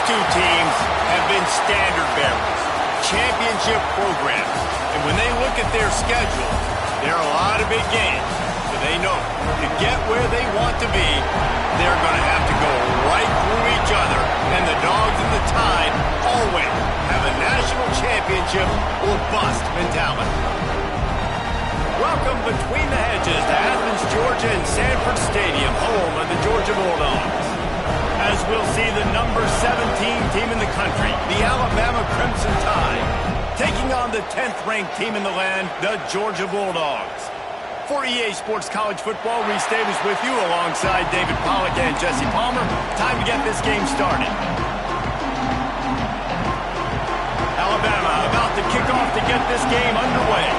two teams have been standard bearers, championship programs. And when they look at their schedule, there are a lot of big games. So they know to get where they want to be, they're going to have to go right through each other. And the Dogs and the Tide always have a national championship or bust mentality. Welcome between the hedges to Athens, Georgia and Sanford Stadium, home of the Georgia Bulldogs. As we'll see the number 17 team in the country, the Alabama Crimson Tide, taking on the 10th-ranked team in the land, the Georgia Bulldogs. For EA Sports College Football, Reese Davis with you alongside David Pollack and Jesse Palmer. Time to get this game started. Alabama about to kick off to get this game underway.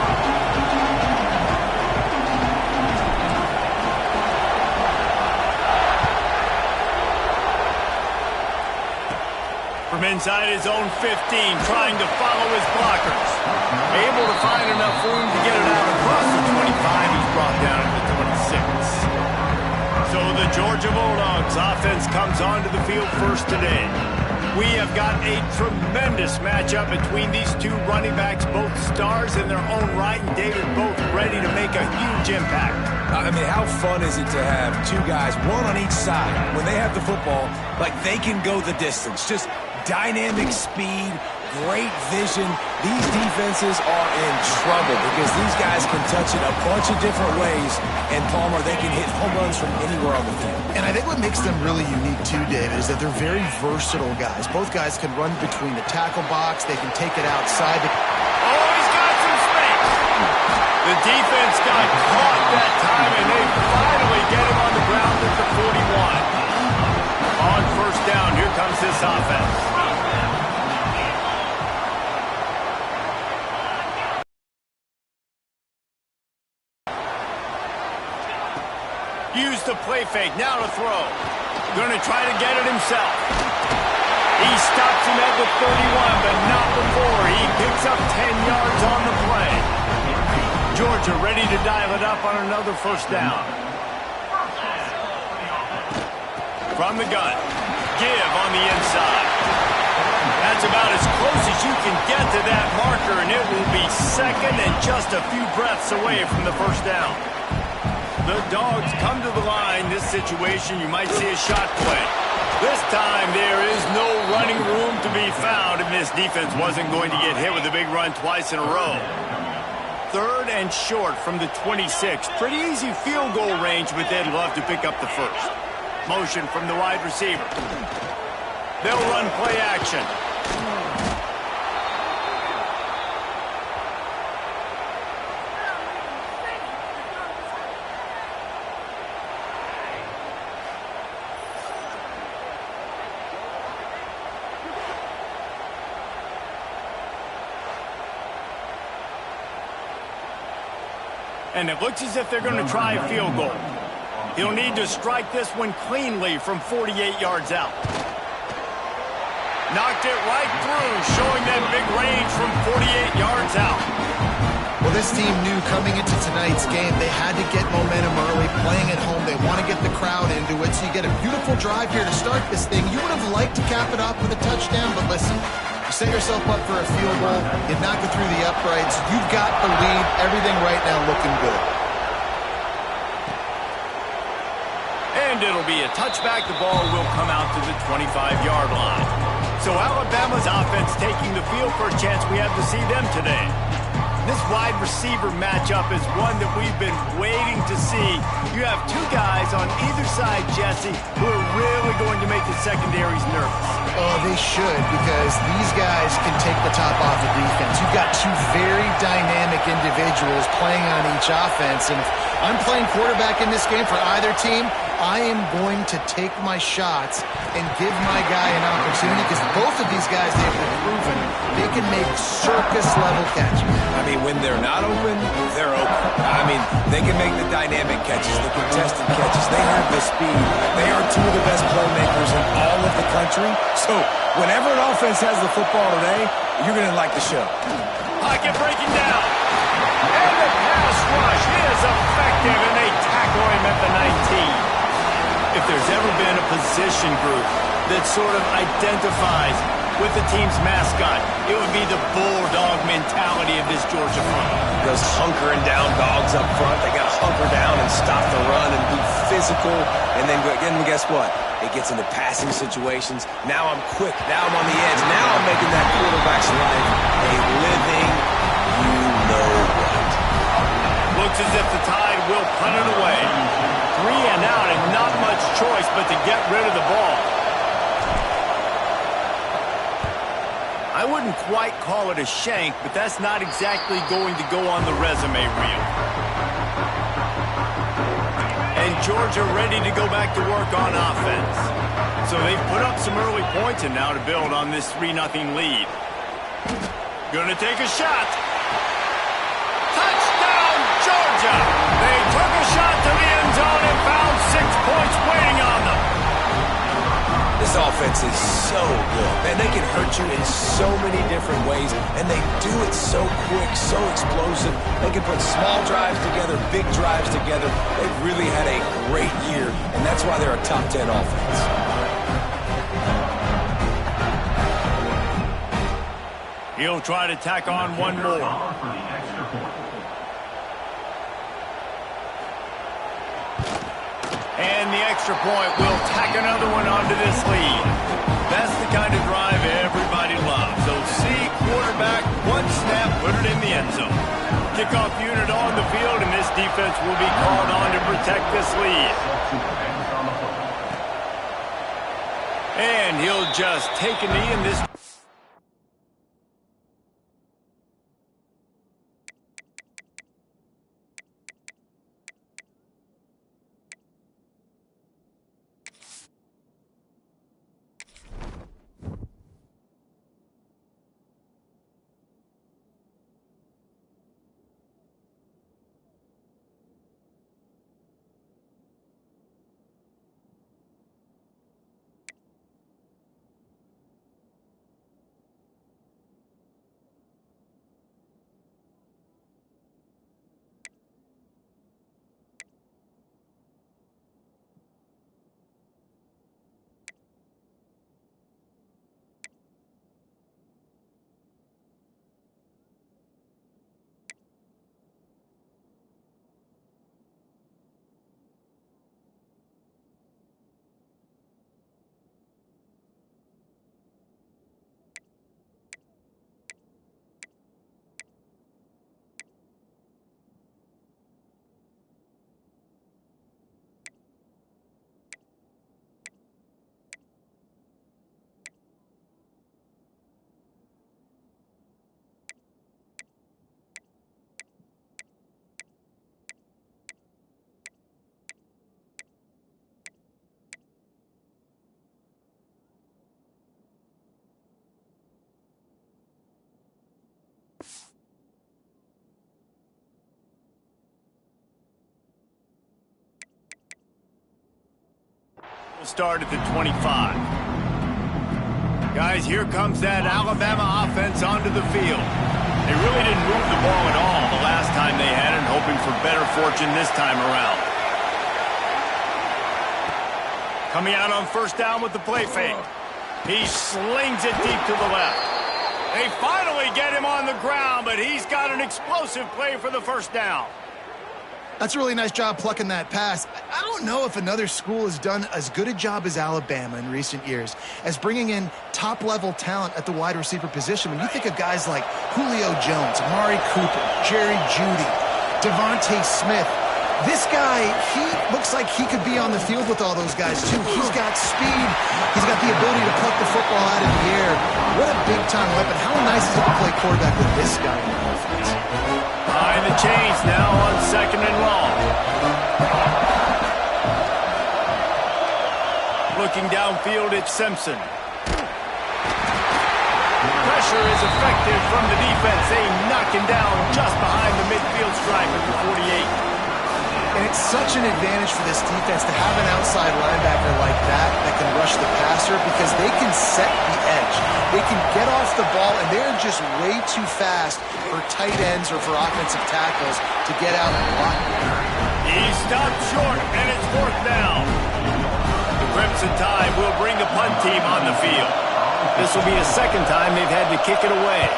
From inside his own 15, trying to follow his blockers. Able to find enough room to get it out across the 25. He's brought down to the 26. So the Georgia Bulldogs offense comes onto the field first today. We have got a tremendous matchup between these two running backs, both stars in their own right, and David both ready to make a huge impact. I mean, how fun is it to have two guys, one on each side, when they have the football, like they can go the distance. Just dynamic speed, great vision. These defenses are in trouble because these guys can touch it a bunch of different ways, and Palmer, they can hit home runs from anywhere on the field. And I think what makes them really unique too, David, is that they're very versatile guys. Both guys can run between the tackle box. They can take it outside. Oh, he's got some space. The defense got caught that time, and they finally get him on the ground at the 41. On first down, here comes this offense. Use the play fake, now to throw. Going to try to get it himself. He stops him at the 31, but not before. He picks up 10 yards on the play. Georgia ready to dial it up on another first down. From the gun. Give on the inside. That's about as close as you can get to that marker, and it will be second and just a few breaths away from the first down. The Dogs come to the line. This situation, you might see a shot play. This time, there is no running room to be found, and this defense wasn't going to get hit with a big run twice in a row. Third and short from the 26. Pretty easy field goal range, but they'd love to pick up the first. Motion from the wide receiver. They'll run play action. And it looks as if they're going to try a field goal. He'll need to strike this one cleanly from 48 yards out. Knocked it right through, showing that big range from 48 yards out. Well, this team knew coming into tonight's game they had to get momentum early, playing at home. They want to get the crowd into it, so you get a beautiful drive here to start this thing. You would have liked to cap it off with a touchdown, but listen, you set yourself up for a field goal, you knock it through the uprights, you've got the lead, everything right now looking good. And it'll be a touchback. The ball will come out to the 25-yard line. So Alabama's offense taking the field for a chance we have to see them today. This wide receiver matchup is one that we've been waiting to see. You have two guys on either side, Jesse, who are really going to make the secondaries nervous. Oh, they should, because these guys can take the top off the defense. You've got two very dynamic individuals playing on each offense, and if I'm playing quarterback in this game for either team, I am going to take my shots and give my guy an opportunity, because both of these guys, they've been proven they can make circus-level catches. I mean, when they're not open, they're open. I mean, they can make the dynamic catches, the contested catches. They have the speed. They are two of the best playmakers in all of the country. So whenever an offense has the football today, you're going to like the show. Pocket breaking down. And the pass rush is effective, and they tackle him at the 19. If there's ever been a position group that sort of identifies with the team's mascot, it would be the bulldog mentality of this Georgia front. Those hunkering down dogs up front, they got to hunker down and stop the run and be physical. And then guess what? It gets into passing situations. Now I'm quick. Now I'm on the edge. Now I'm making that quarterback's life a living you-know-what. Looks as if the Tide will punt it away. 3 and out and not much choice but to get rid of the ball. I wouldn't quite call it a shank, but that's not exactly going to go on the resume reel. And Georgia ready to go back to work on offense. So they've put up some early points and now to build on this 3-0 lead. Gonna take a shot. Touchdown, Georgia! They took a shot to the end zone and found 6 points waiting on them. This offense is so good. Man, they can hurt you in so many different ways, and they do it so quick, so explosive. They can put small drives together, big drives together. They've really had a great year, and that's why they're a top 10 offense. He'll try to tack on one more. And the extra point will tack another one onto this lead. That's the kind of drive everybody loves. So see quarterback, one snap, put it in the end zone. Kickoff unit on the field, and this defense will be called on to protect this lead. And he'll just take a knee in this. Start at the 25. Guys, here comes that Alabama offense onto the field. They really didn't move the ball at all the last time they had it, hoping for better fortune this time around. Coming out on first down with the play fake. He slings it deep to the left. They finally get him on the ground, but he's got an explosive play for the first down. That's a really nice job plucking that pass. I don't know if another school has done as good a job as Alabama in recent years as bringing in top-level talent at the wide receiver position. When you think of guys like Julio Jones, Amari Cooper, Jerry Jeudy, Devontae Smith, this guy, he looks like he could be on the field with all those guys, too. He's got speed. He's got the ability to pluck the football out of the air. What a big-time weapon. How nice is it to play quarterback with this guy in the offense? Behind the chains now on second and long. Looking downfield, it's Simpson. Pressure is effective from the defense. They knock him down just behind the midfield stripe at the 48. And it's such an advantage for this defense to have an outside linebacker like that can rush the passer because they can set the edge. They can get off the ball, and they're just way too fast for tight ends or for offensive tackles to get out and block. He stopped short, and it's fourth down. The Crimson Tide will bring the punt team on the field. This will be a second time they've had to kick it away.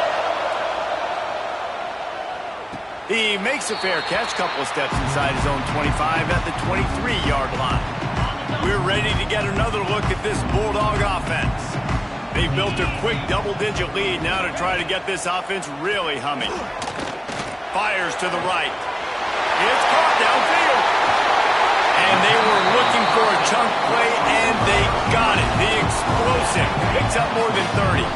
He makes a fair catch, couple of steps inside his own 25 at the 23-yard line. We're ready to get another look at this Bulldog offense. They've built a quick double-digit lead now to try to get this offense really humming. Fires to the right. It's caught downfield. And they were looking for a chunk play, and they got it. The explosive picks up more than 30.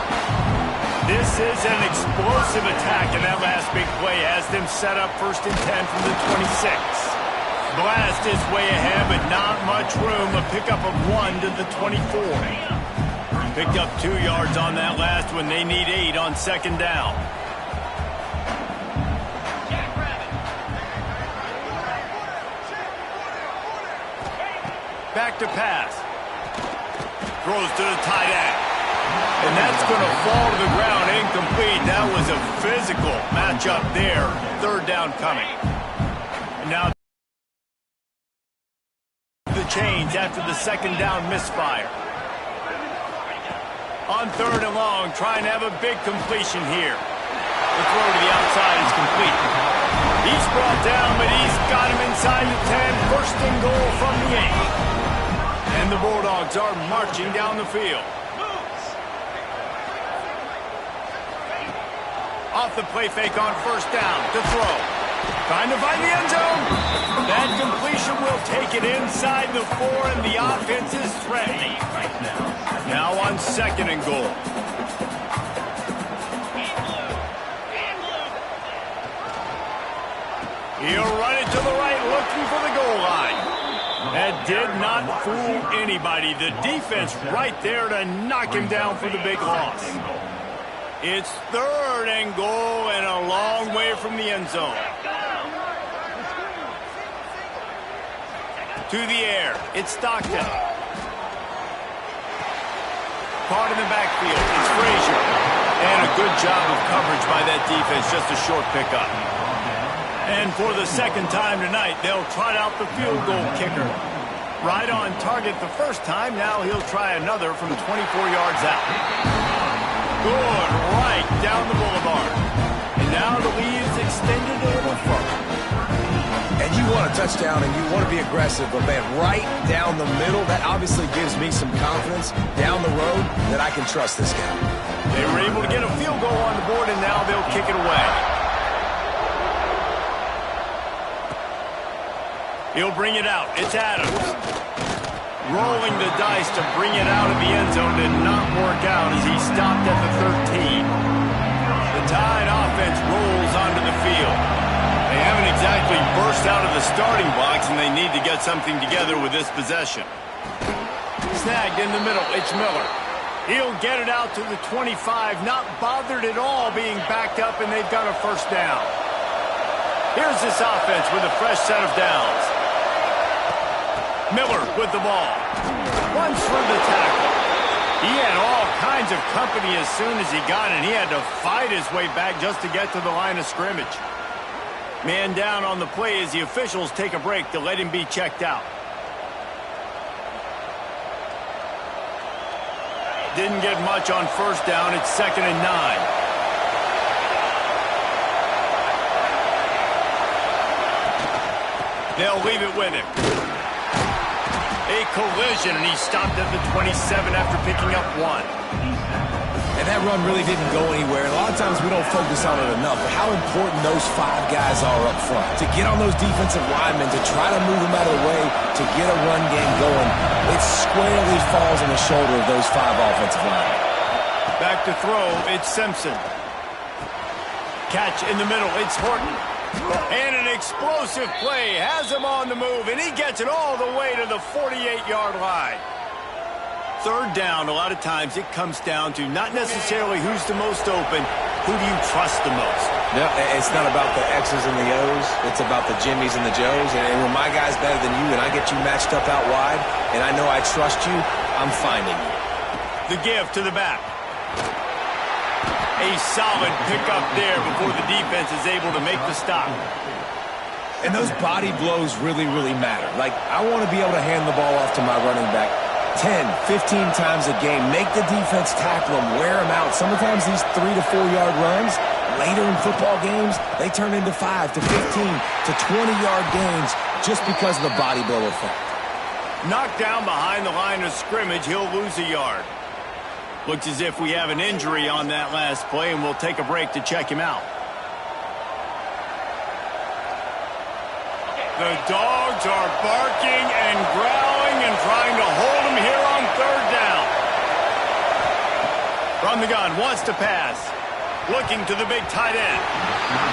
This is an explosive attack, and that last big play has them set up 1st and 10 from the 26. Blast is way ahead, but not much room. A pickup of 1 to the 24. Picked up 2 yards on that last one. They need 8 on 2nd down. Back to pass. Throws to the tight end. And that's going to fall to the ground incomplete. That was a physical matchup there. 3rd down coming. And now the change after the 2nd down misfire. On 3rd and long, trying to have a big completion here. The throw to the outside is complete. He's brought down, but he's got him inside the 10. 1st and goal from the 8. And the Bulldogs are marching down the field. Off the play fake on 1st down to throw. Trying to find the end zone. That completion will take it inside the 4, and the offense is threatening right now. Now on 2nd and goal. He'll run it to the right, looking for the goal line. That did not fool anybody. The defense right there to knock him down for the big loss. It's 3rd and goal and a long way from the end zone. To the air. It's Stockton. Caught in the backfield. It's Frazier. And a good job of coverage by that defense. Just a short pickup. And for the 2nd time tonight, they'll trot out the field goal kicker. Right on target the 1st time. Now he'll try another from 24 yards out. Good, right down the boulevard. And now the lead is extended a little further. And you want a touchdown and you want to be aggressive, but man, right down the middle, that obviously gives me some confidence down the road that I can trust this guy. They were able to get a field goal on the board, and now they'll kick it away. He'll bring it out. It's Adams. Rolling the dice to bring it out of the end zone did not work out as he stopped at the 13. The Tide offense rolls onto the field. They haven't exactly burst out of the starting blocks, and they need to get something together with this possession. Snagged in the middle. It's Miller. He'll get it out to the 25, not bothered at all being backed up, and they've got a 1st down. Here's this offense with a fresh set of downs. Miller with the ball. Runs through the tackle. He had all kinds of company as soon as he got it. He had to fight his way back just to get to the line of scrimmage. Man down on the play as the officials take a break to let him be checked out. Didn't get much on 1st down. It's 2nd and 9. They'll leave it with him. A collision, and he stopped at the 27 after picking up 1. And that run really didn't go anywhere. A lot of times we don't focus on it enough, but how important those 5 guys are up front. To get on those defensive linemen, to try to move them out of the way, to get a run game going, it squarely falls on the shoulder of those 5 offensive linemen. Back to throw, it's Simpson. Catch in the middle, it's Horton. And an explosive play has him on the move, and he gets it all the way to the 48-yard line. 3rd down, a lot of times it comes down to not necessarily who's the most open, who do you trust the most? No, it's not about the X's and the O's. It's about the Jimmies and the Joes. And when my guy's better than you and I get you matched up out wide, and I know I trust you, I'm finding you. The give to the back. A solid pickup there before the defense is able to make the stop. And those body blows really, really matter. Like, I want to be able to hand the ball off to my running back 10, 15 times a game. Make the defense tackle them, wear them out. Sometimes these 3 to 4 yard runs, later in football games, they turn into 5 to 15 to 20-yard gains just because of the body blow effect. Knocked down behind the line of scrimmage, he'll lose a yard. Looks as if we have an injury on that last play, and we'll take a break to check him out. The dogs are barking and growling and trying to hold him here on third down. From the gun, wants to pass. Looking to the big tight end.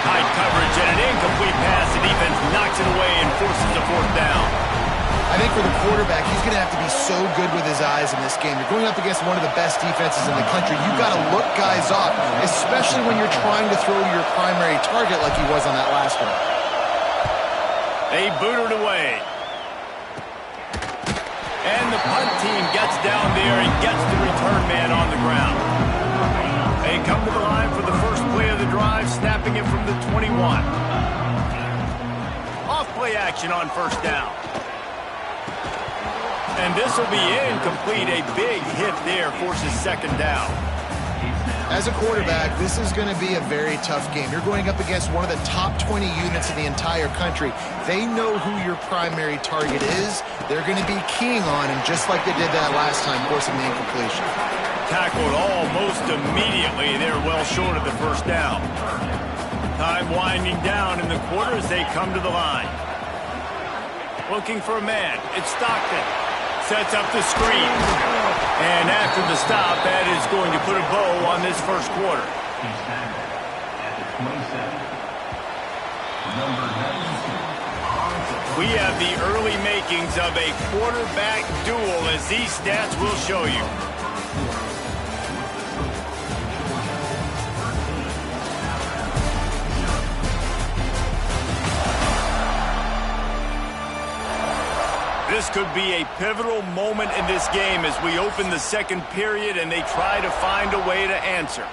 Tight coverage and an incomplete pass. The defense knocks it away and forces a fourth down. I think for the quarterback, he's going to have to be so good with his eyes in this game. You're going up against one of the best defenses in the country. You've got to look guys up, especially when you're trying to throw to your primary target like he was on that last one. They booted away. And the punt team gets down there and gets the return man on the ground. They come to the line for the first play of the drive, snapping it from the 21. Off play action on first down. And this will be incomplete. A big hit there forces second down. As a quarterback, this is going to be a very tough game. You're going up against one of the top 20 units in the entire country. They know who your primary target is. They're going to be keying on him just like they did that last time, forcing the incompletion. Tackled almost immediately. They're well short of the first down. Time winding down in the quarter as they come to the line. Looking for a man. It's Stockton. Sets up the screen. And after the stop, that is going to put a bow on this first quarter. We have the early makings of a quarterback duel, as these stats will show you. This could be a pivotal moment in this game as we open the second period and they try to find a way to answer.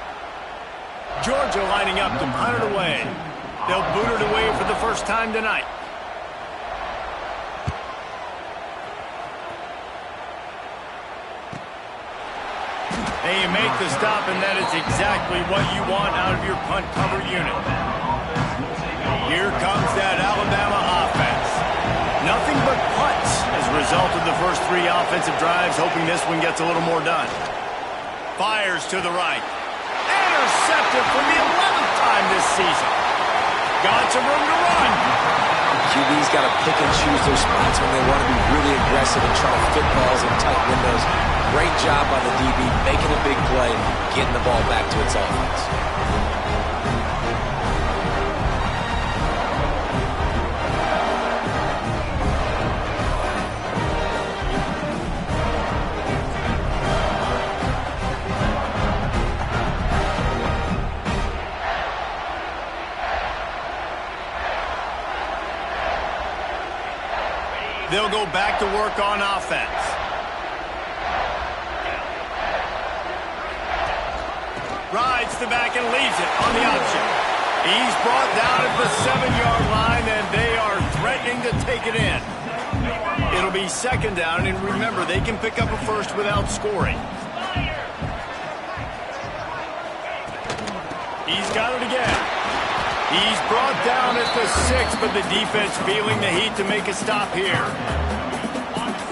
Georgia lining up to punt it away. They'll boot it away for the first time tonight. And you make the stop, and that is exactly what you want out of your punt cover unit. Here comes that Alabama offense. Nothing but punts as a result of the first three offensive drives, hoping this one gets a little more done. Fires to the right. Intercepted for the 11th time this season. Got some room to run. QB's got to pick and choose their spots when they want to be really aggressive and try to fit balls in tight windows. Great job by the DB, making a big play, getting the ball back to its offense. They'll go back to work on offense. Rides the back and leaves it on the option. He's brought down at the 7-yard line, and they are threatening to take it in. It'll be second down, and remember, they can pick up a first without scoring. He's got it again. He's brought down at the 6, but the defense feeling the heat to make a stop here.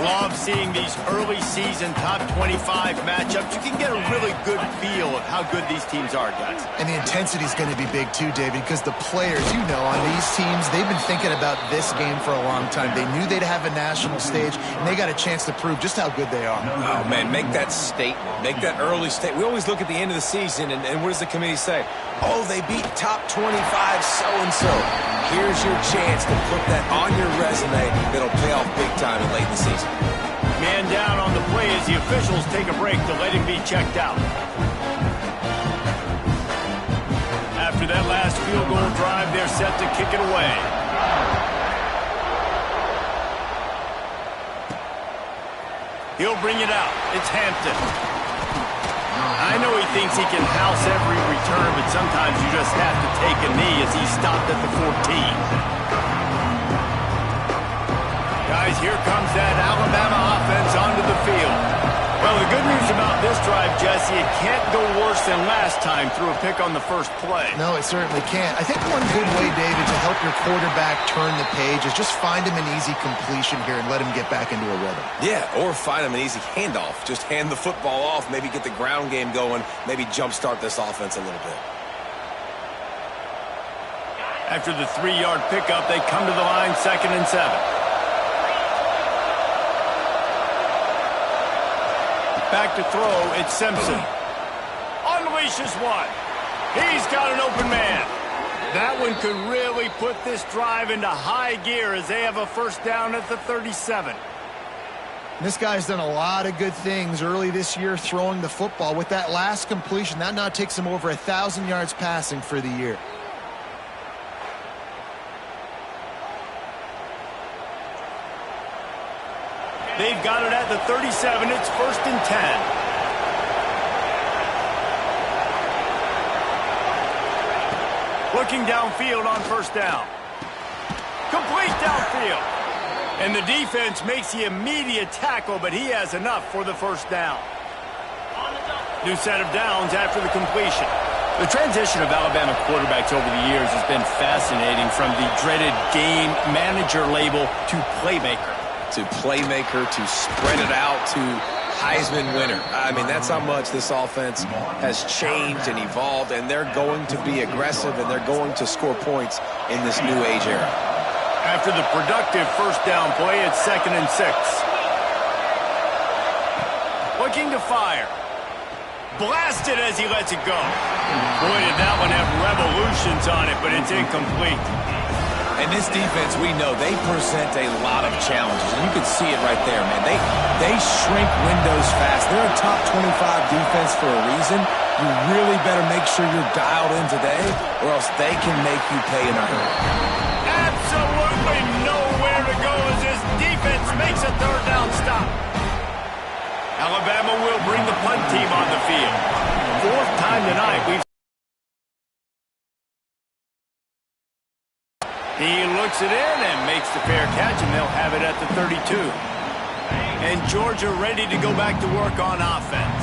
Love seeing these early season top 25 matchups. You can get a really good feel of how good these teams are, guys. And the intensity is going to be big too, David, because the players, you know, on these teams, they've been thinking about this game for a long time. They knew they'd have a national stage, and they got a chance to prove just how good they are. Oh, man, make that statement. Make that early statement. We always look at the end of the season, and what does the committee say? Oh, they beat top 25 so-and-so. Here's your chance to put that on your resume that'll pay off big time late in the season. Man down on the play as the officials take a break to let him be checked out. After that last field goal drive, they're set to kick it away. He'll bring it out. It's Hampton. I know he thinks he can house every return, but sometimes you just have to take a knee as he stopped at the 14. Guys, here comes that Alabama offense offense onto the field. Well, the good news about this drive, Jesse, it can't go worse than last time through a pick on the first play. No, it certainly can't. I think one good way, David, to help your quarterback turn the page is just find him an easy completion here and let him get back into a rhythm. Yeah, or find him an easy handoff. Just hand the football off, maybe get the ground game going, maybe jumpstart this offense a little bit. After the 3-yard pickup, they come to the line, 2nd and 7. Back to throw, it's Simpson. Unleashes one. He's got an open man. That one could really put this drive into high gear as they have a first down at the 37. This guy's done a lot of good things early this year throwing the football. With that last completion, that now takes him over 1,000 yards passing for the year. They've got it at the 37. It's 1st and 10. Looking downfield on first down. Complete downfield. And the defense makes the immediate tackle, but he has enough for the first down. New set of downs after the completion. The transition of Alabama quarterbacks over the years has been fascinating, from the dreaded game manager label to playmaker. To playmaker, to spread it out, to Heisman winner. I mean, that's how much this offense has changed and evolved, and they're going to be aggressive, and they're going to score points in this new age era. After the productive first down play, it's 2nd and 6. Looking to fire. Blasted as he lets it go. Boy, did that one have revolutions on it, but it's incomplete. And this defense, we know, they present a lot of challenges. And you can see it right there, man. They shrink windows fast. They're a top 25 defense for a reason. You really better make sure you're dialed in today, or else they can make you pay in a hurry. Absolutely nowhere to go as this defense makes a third down stop. Alabama will bring the punt team on the field. 4th time tonight He looks it in and makes the fair catch, and they'll have it at the 32. And Georgia ready to go back to work on offense.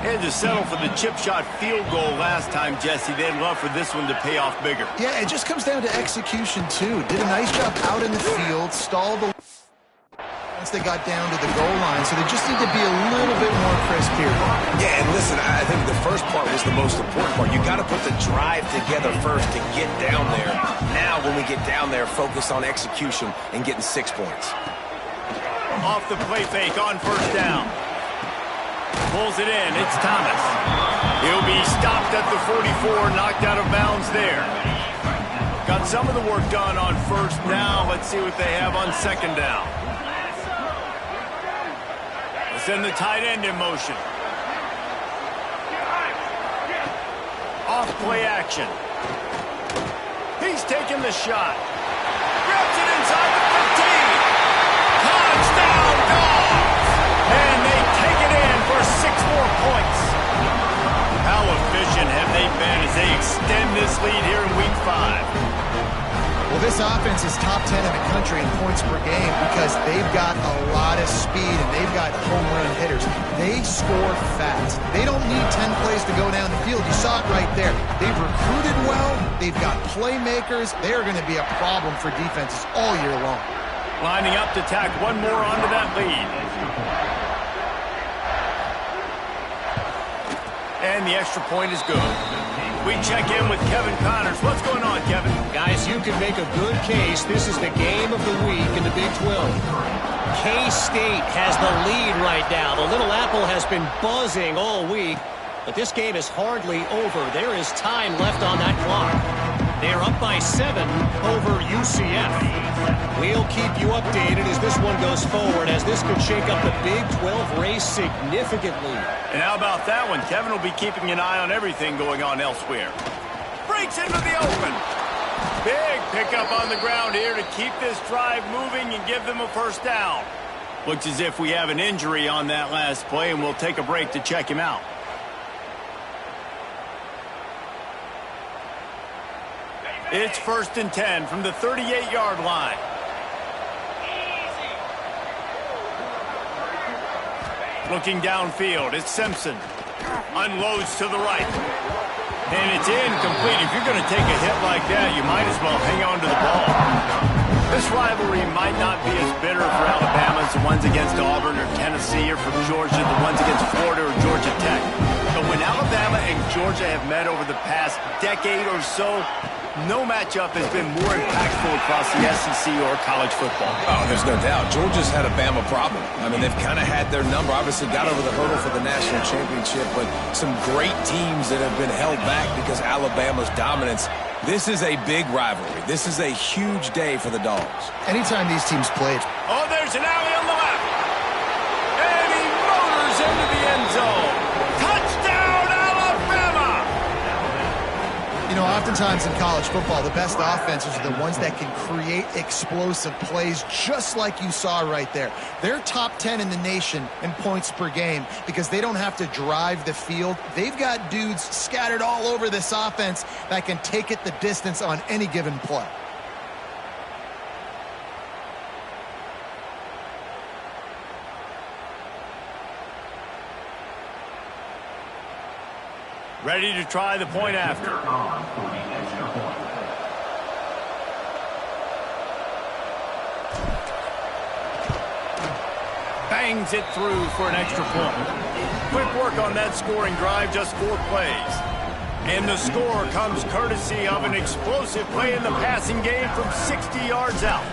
They had to settle for the chip shot field goal last time, Jesse. They'd love for this one to pay off bigger. Yeah, it just comes down to execution, too. Did a nice job out in the field, stalled the once they got down to the goal line, so they just need to be a little bit more crisp here. Yeah, and listen, I think the first part was the most important part. You got to put the drive together first to get down there. Now, when we get down there, focus on execution and getting 6 points. Off the play fake on first down. Pulls it in. It's Thomas. He'll be stopped at the 44, knocked out of bounds there. Got some of the work done on first down. Let's see what they have on 2nd down. Send the tight end in motion. Off play action. He's taking the shot. Grabs it inside the 15. Touchdown Dogs! And they take it in for 6 more points. How efficient have they been as they extend this lead here in Week 5? Well, this offense is top 10 in the country in points per game because they've got a lot of speed and they've got home run hitters. They score fast. They don't need 10 plays to go down the field. You saw it right there. They've recruited well. They've got playmakers. They are going to be a problem for defenses all year long. Lining up to tack one more onto that lead. And the extra point is good. We check in with Kevin Connors. What's going on, Kevin? Guys, you can make a good case. This is the game of the week in the Big 12. K-State has the lead right now. The Little Apple has been buzzing all week, but this game is hardly over. There is time left on that clock. They are up by 7 over UCF. We'll keep you updated as this one goes forward, as this could shake up the Big 12 race significantly. And how about that one? Kevin will be keeping an eye on everything going on elsewhere. Breaks into the open. Big pickup on the ground here to keep this drive moving and give them a first down. Looks as if we have an injury on that last play, and we'll take a break to check him out. It's 1st and 10 from the 38-yard line. Looking downfield, it's Simpson. Unloads to the right. And it's incomplete. If you're going to take a hit like that, you might as well hang on to the ball. This rivalry might not be as bitter for Alabama as the ones against Auburn or Tennessee or from Georgia, the ones against Florida or Georgia Tech. But when Alabama and Georgia have met over the past decade or so, no matchup has been more impactful across the SEC or college football. Oh, there's no doubt. Georgia's had a Bama problem. I mean, they've kind of had their number. Obviously got over the hurdle for the national championship, but some great teams that have been held back because Alabama's dominance. This is a big rivalry. This is a huge day for the Dogs. Anytime these teams played. Oh, there's an alley on the left. And he motors into the end zone. Touchdown, Alabama! You know, oftentimes in college football, the best offenses are the ones that can create explosive plays just like you saw right there. They're top 10 in the nation in points per game because they don't have to drive the field. They've got dudes scattered all over this offense that can take it the distance on any given play. Ready to try the point after. Bangs it through for an extra point. Quick work on that scoring drive, just 4 plays. And the score comes courtesy of an explosive play in the passing game from 60 yards out.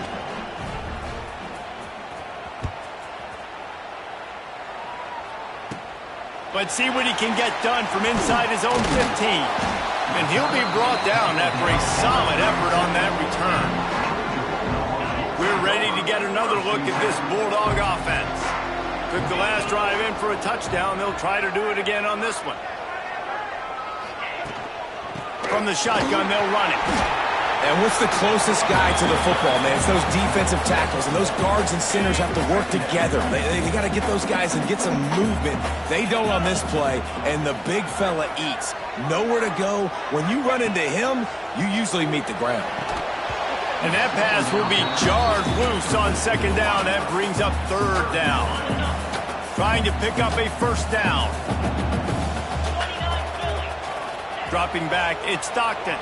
Let's see what he can get done from inside his own 15. And he'll be brought down after a solid effort on that return. We're ready to get another look at this Bulldog offense. Took the last drive in for a touchdown. They'll try to do it again on this one. From the shotgun, they'll run it. And what's the closest guy to the football, man? It's those defensive tackles, and those guards and centers have to work together. They got to get those guys and get some movement. They don't on this play, and the big fella eats. Nowhere to go. When you run into him, you usually meet the ground. And that pass will be jarred loose on second down. That brings up third down. Trying to pick up a first down. Dropping back, it's Stockton.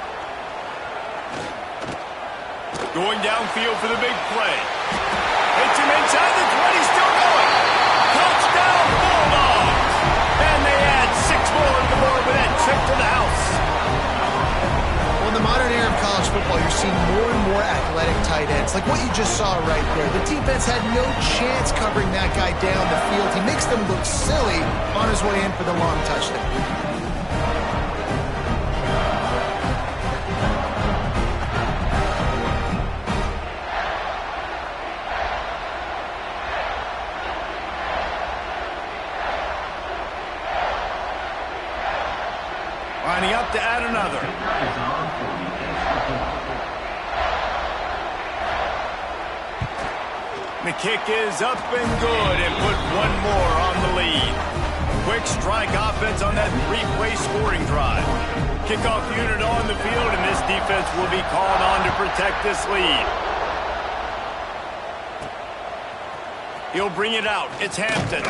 Going downfield for the big play. Hits him inside the 20, still going. Touchdown, Bulldogs! And they add 6 more to the board with that trip to the house. Well, in the modern era of college football, you're seeing more and more athletic tight ends, like what you just saw right there. The defense had no chance covering that guy down the field. He makes them look silly on his way in for the long touchdown. Lining up to add another. The kick is up and good and put one more on the lead. Quick strike offense on that 3-play scoring drive. Kickoff unit on the field, and this defense will be called on to protect this lead. He'll bring it out. It's Hampton.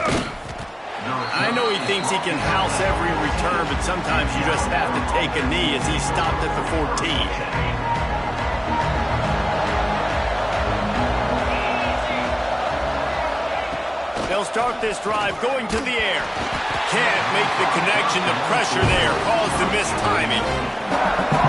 I know he thinks he can house every return, but sometimes you just have to take a knee as he stopped at the 14. They'll start this drive going to the air. Can't make the connection. The pressure there caused the missed timing.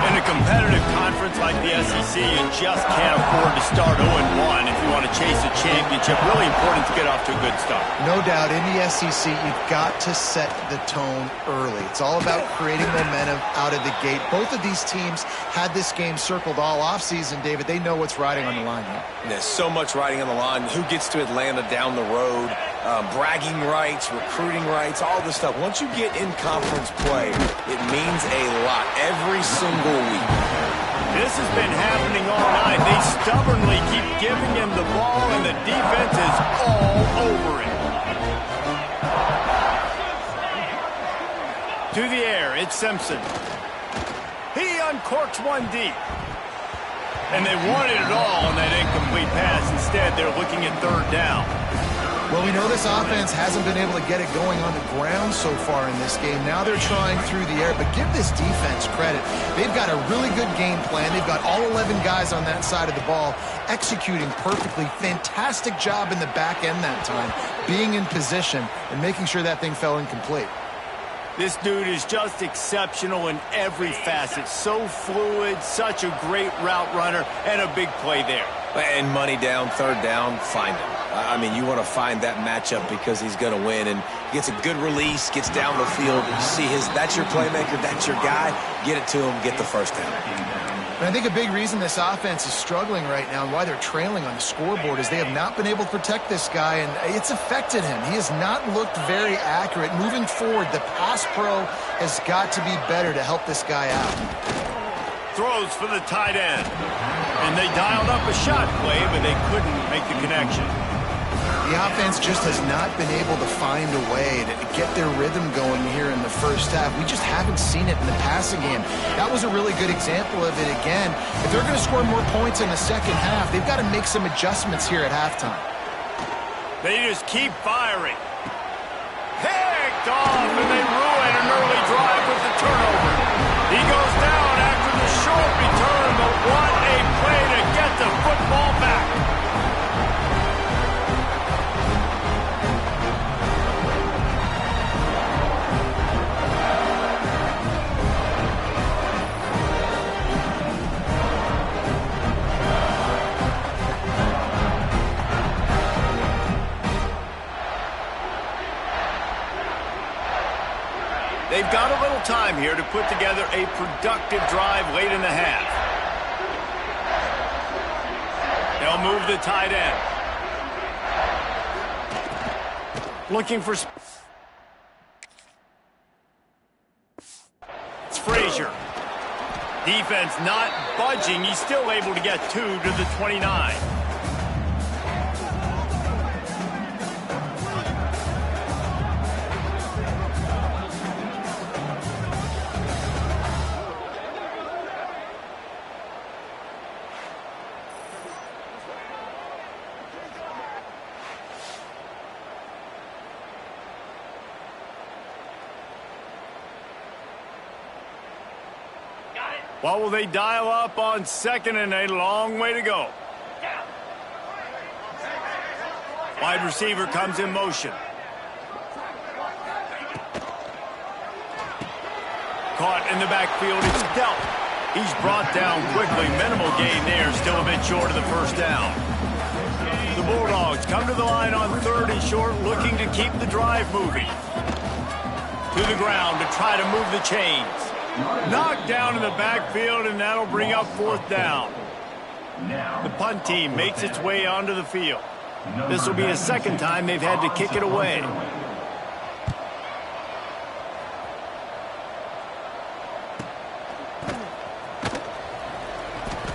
In a competitive conference like the SEC, you just can't afford to start 0-1 if you want to chase a championship. Really important to get off to a good start. No doubt, in the SEC, you've got to set the tone early. It's all about creating momentum out of the gate. Both of these teams had this game circled all offseason, David. They know what's riding on the line here. There's so much riding on the line. Who gets to Atlanta down the road? Bragging rights, recruiting rights, all this stuff. Once you get in conference play, it means a lot every single week. This has been happening all night. They stubbornly keep giving him the ball, and the defense is all over it. To the air, it's Simpson. He uncorks one deep. And they wanted it all on that incomplete pass. Instead, they're looking at third down. Well, we know this offense hasn't been able to get it going on the ground so far in this game. Now they're trying through the air, but give this defense credit. They've got a really good game plan. They've got all 11 guys on that side of the ball executing perfectly. Fantastic job in the back end that time, being in position and making sure that thing fell incomplete. This dude is just exceptional in every facet. So fluid, such a great route runner, and a big play there. And money down, third down, find him. I mean, you want to find that matchup because he's going to win. And gets a good release, gets down the field. You see that's your playmaker, that's your guy. Get it to him, get the first down. And I think a big reason this offense is struggling right now and why they're trailing on the scoreboard is they have not been able to protect this guy, and it's affected him. He has not looked very accurate. Moving forward, the pass pro has got to be better to help this guy out. Throws for the tight end. And they dialed up a shot play, but they couldn't make the connection. The offense just has not been able to find a way to get their rhythm going here in the first half. We just haven't seen it in the passing game. That was a really good example of it again. If they're going to score more points in the second half, they've got to make some adjustments here at halftime. They just keep firing. Picked off, and they ruin an early drive with the turnover. He goes down after the short return, but what a play to get the football back. They've got a little time here to put together a productive drive late in the half. They'll move the tight end. Looking for... It's Frazier. Defense not budging. He's still able to get 2 to the 29. What will they dial up on second and a long way to go? Wide receiver comes in motion. Caught in the backfield. It's dealt. He's brought down quickly. Minimal gain there. Still a bit short of the first down. The Bulldogs come to the line on third and short, looking to keep the drive moving. To the ground to try to move the chains. Knocked down in the backfield, and that'll bring up fourth down. The punt team makes its way onto the field. This will be the second time they've had to kick it away.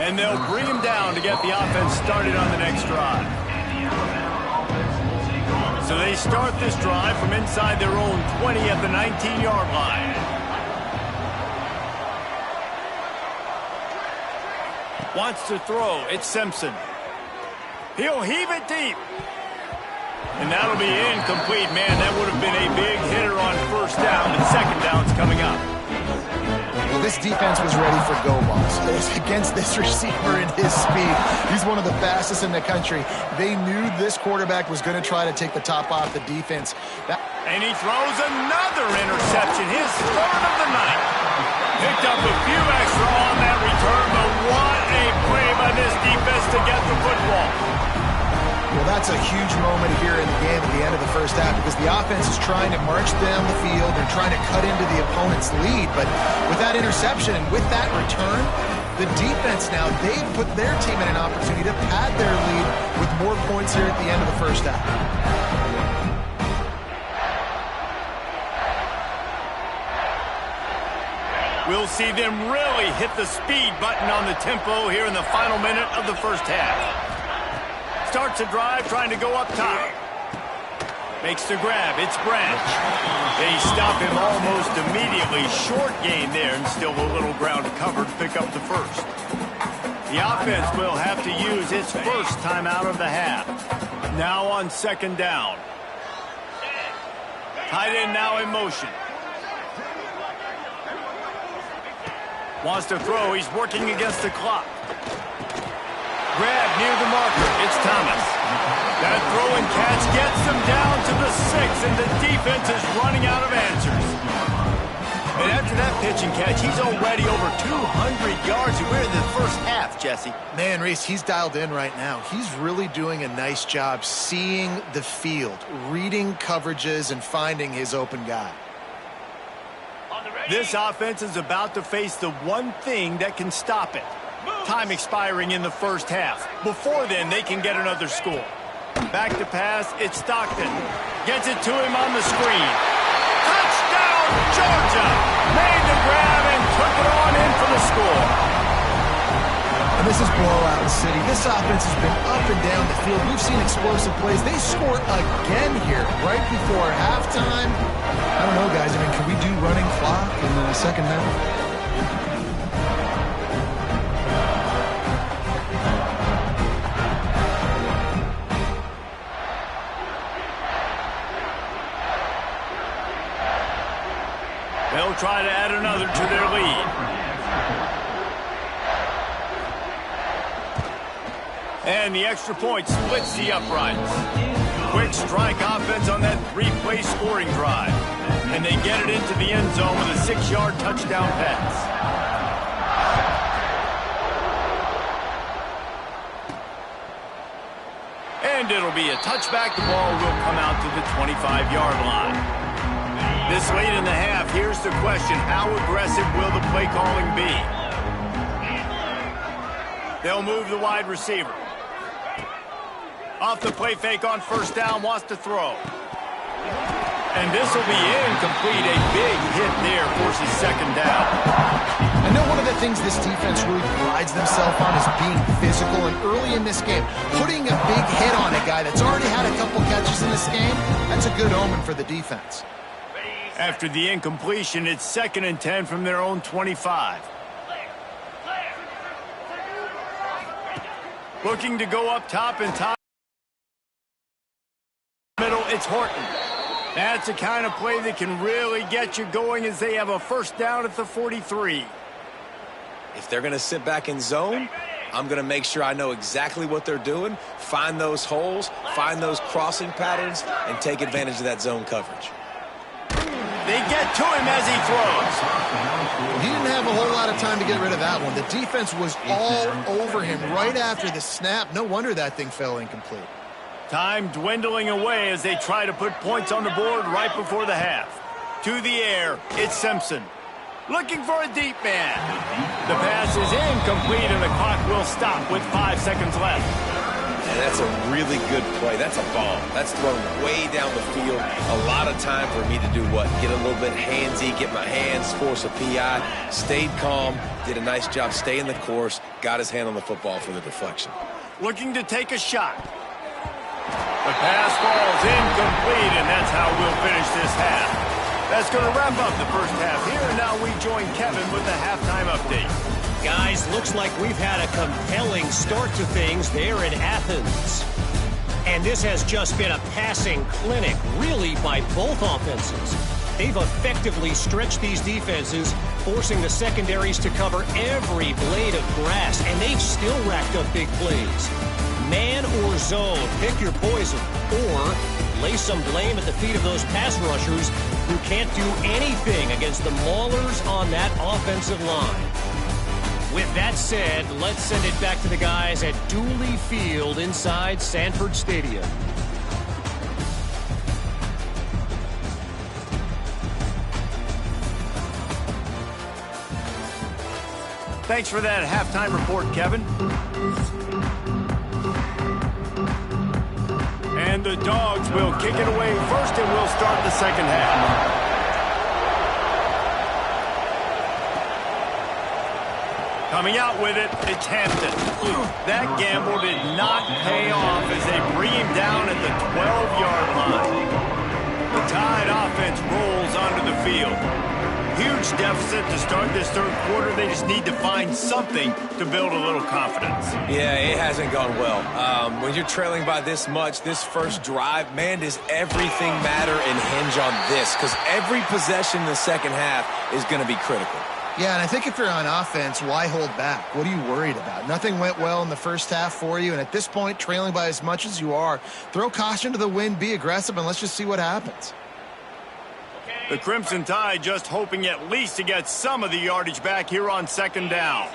And they'll bring him down to get the offense started on the next drive. So they start this drive from inside their own 20 at the 19-yard line. Wants to throw. It's Simpson. He'll heave it deep. And that'll be incomplete. Man, that would have been a big hitter on first down, and second down's coming up. Well, this defense was ready for go balls. Against this receiver and his speed, he's one of the fastest in the country. They knew this quarterback was going to try to take the top off the defense. And he throws another interception, his third of the night. Picked up a few extra on that return, but what a play by this defense to get the football. Well, that's a huge moment here in the game at the end of the first half because the offense is trying to march down the field and trying to cut into the opponent's lead. But with that interception and with that return, the defense now, they've put their team in an opportunity to pad their lead with more points here at the end of the first half. We'll see them really hit the speed button on the tempo here in the final minute of the first half. Starts a drive trying to go up top. Makes the grab. It's Branch. They stop him almost immediately. Short gain there and still a little ground covered to pick up the first. The offense will have to use its first timeout of the half. Now on second down. Tight end now in motion. Wants to throw. He's working against the clock. Grab near the marker. It's Thomas. That throw and catch gets them down to the 6, and the defense is running out of answers. And after that pitch and catch, he's already over 200 yards. We're in the first half, Jesse. Man, Reese, he's dialed in right now. He's really doing a nice job seeing the field, reading coverages, and finding his open guy. This offense is about to face the one thing that can stop it. Time expiring in the first half. Before then, they can get another score. Back to pass, it's Stockton. Gets it to him on the screen. Touchdown, Georgia! Made the grab and took it on in for the score. And this is blowout city. This offense has been up and down the field. We've seen explosive plays. They score again here right before halftime. I don't know, guys. I mean, can we do running clock in the second half? They'll try to add another to their lead. And the extra point splits the uprights. Quick strike offense on that 3-play scoring drive. And they get it into the end zone with a 6-yard touchdown pass. And it'll be a touchback. The ball will come out to the 25-yard line. This late in the half, here's the question. How aggressive will the play calling be? They'll move the wide receiver. Off the play fake on first down, wants to throw. And this will be incomplete. A big hit there, forces second down. I know one of the things this defense really prides themselves on is being physical, and early in this game, putting a big hit on a guy that's already had a couple catches in this game, that's a good omen for the defense. After the incompletion, it's 2nd and 10 from their own 25. Looking to go up top and top. Middle, it's Horton. That's the kind of play that can really get you going as they have a first down at the 43. If they're going to sit back in zone, I'm going to make sure I know exactly what they're doing, find those holes, find those crossing patterns, and take advantage of that zone coverage. They get to him as he throws. He didn't have a whole lot of time to get rid of that one. The defense was all over him right after the snap. No wonder that thing fell incomplete. Time dwindling away as they try to put points on the board right before the half. To the air, it's Simpson. Looking for a deep man. The pass is incomplete and the clock will stop with 5 seconds left. And that's a really good play. That's a bomb. That's thrown way down the field. A lot of time for me to do what? Get a little bit handsy, get my hands, force a PI. Stayed calm, did a nice job staying the course, got his hand on the football for the deflection. Looking to take a shot. The pass falls incomplete, and that's how we'll finish this half. That's going to wrap up the first half here, and now we join Kevin with the halftime update. Guys, looks like we've had a compelling start to things there in Athens. And this has just been a passing clinic, really, by both offenses. They've effectively stretched these defenses, forcing the secondaries to cover every blade of grass, and they've still racked up big plays. Man or zone, pick your poison, or lay some blame at the feet of those pass rushers who can't do anything against the maulers on that offensive line. With that said, let's send it back to the guys at Dooley Field inside Sanford Stadium. Thanks for that halftime report, Kevin. And the Dogs will kick it away first, and we'll start the second half. Coming out with it, it's Hampton. That gamble did not pay off as they bring him down at the 12-yard line. The Tide offense rolls onto the field. Huge deficit to start this third quarter. They just need to find something to build a little confidence. Yeah, it hasn't gone well. When you're trailing by this much, this first drive, man, does everything matter and hinge on this? Because every possession in the second half is going to be critical. Yeah, and I think if you're on offense, why hold back? What are you worried about? Nothing went well in the first half for you, and at this point, trailing by as much as you are, throw caution to the wind, be aggressive, and let's just see what happens. The Crimson Tide just hoping at least to get some of the yardage back here on second down.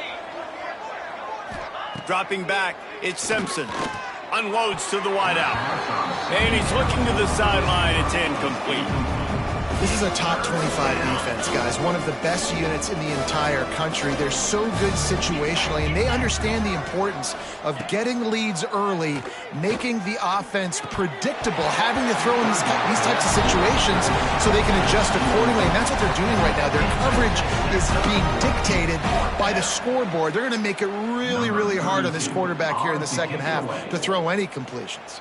Dropping back, it's Simpson. Unloads to the wideout. And he's looking to the sideline. It's incomplete. This is a top 25 defense, guys. One of the best units in the entire country. They're so good situationally, and they understand the importance of getting leads early, making the offense predictable, having to throw in these types of situations so they can adjust accordingly. And that's what they're doing right now. Their coverage is being dictated by the scoreboard. They're going to make it really, really hard on this quarterback here in the second half to throw any completions.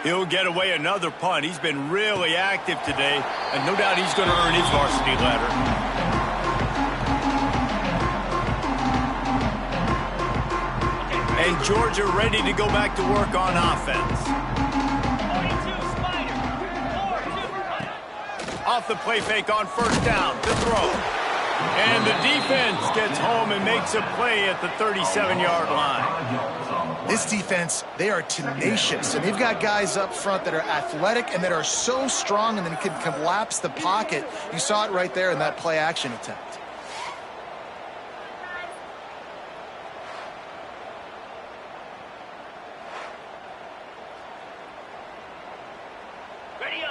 He'll get away another punt. He's been really active today, and no doubt he's going to earn his varsity letter. And Georgia ready to go back to work on offense. Off the play fake on first down, the throw. And the defense gets home and makes a play at the 37-yard line. This defense, they are tenacious, and they've got guys up front that are athletic and that are so strong and then can collapse the pocket. You saw it right there in that play-action attempt.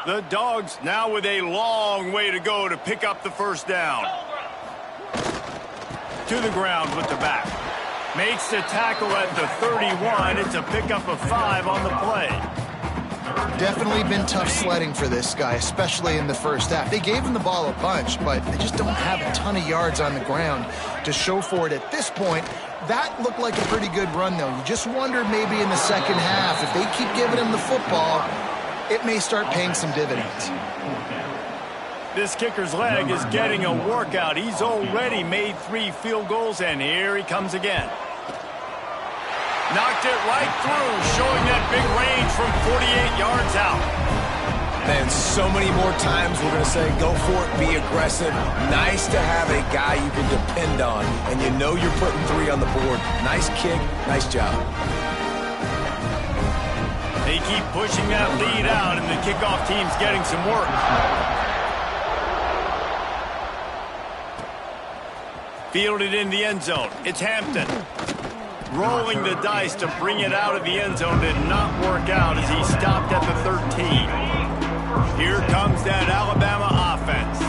The Dogs now with a long way to go to pick up the first down. To the ground with the back. Makes the tackle at the 31. It's a pickup of 5 on the play. Definitely been tough sledding for this guy, especially in the first half. They gave him the ball a bunch, but they just don't have a ton of yards on the ground to show for it at this point. That looked like a pretty good run, though. You just wonder maybe in the second half, if they keep giving him the football, it may start paying some dividends. This kicker's leg is getting a workout. He's already made 3 field goals, and here he comes again. Knocked it right through, showing that big range from 48 yards out. Man, so many more times we're going to say, go for it, be aggressive. Nice to have a guy you can depend on, and you know you're putting 3 on the board. Nice kick, nice job. They keep pushing that lead out, and the kickoff team's getting some work. Fielded in the end zone. It's Hampton. Rolling the dice to bring it out of the end zone did not work out as he stopped at the 13. Here comes that Alabama offense.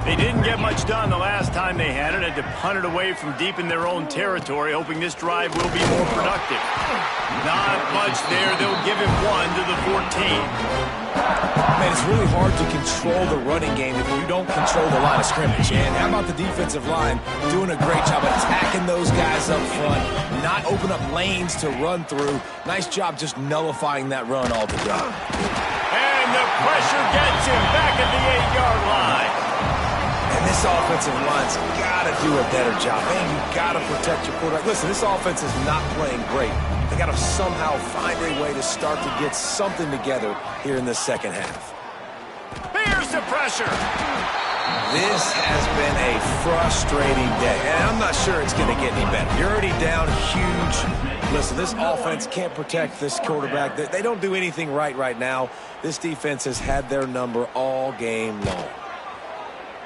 They didn't get much done the last time they had it. Had to punt it away from deep in their own territory, hoping this drive will be more productive. Not much there. They'll give him 1 to the 14. Man, it's really hard to control the running game if you don't control the line of scrimmage. And how about the defensive line doing a great job attacking those guys up front, not open up lanes to run through. Nice job just nullifying that run altogether. And the pressure gets him back at the 8-yard line. And this offensive line's got to do a better job. Man, you got to protect your quarterback. Listen, this offense is not playing great. They got to somehow find a way to start to get something together here in the second half. Here's the pressure. This has been a frustrating day, and I'm not sure it's going to get any better. You're already down huge. Listen, this offense can't protect this quarterback. They don't do anything right now. This defense has had their number all game long.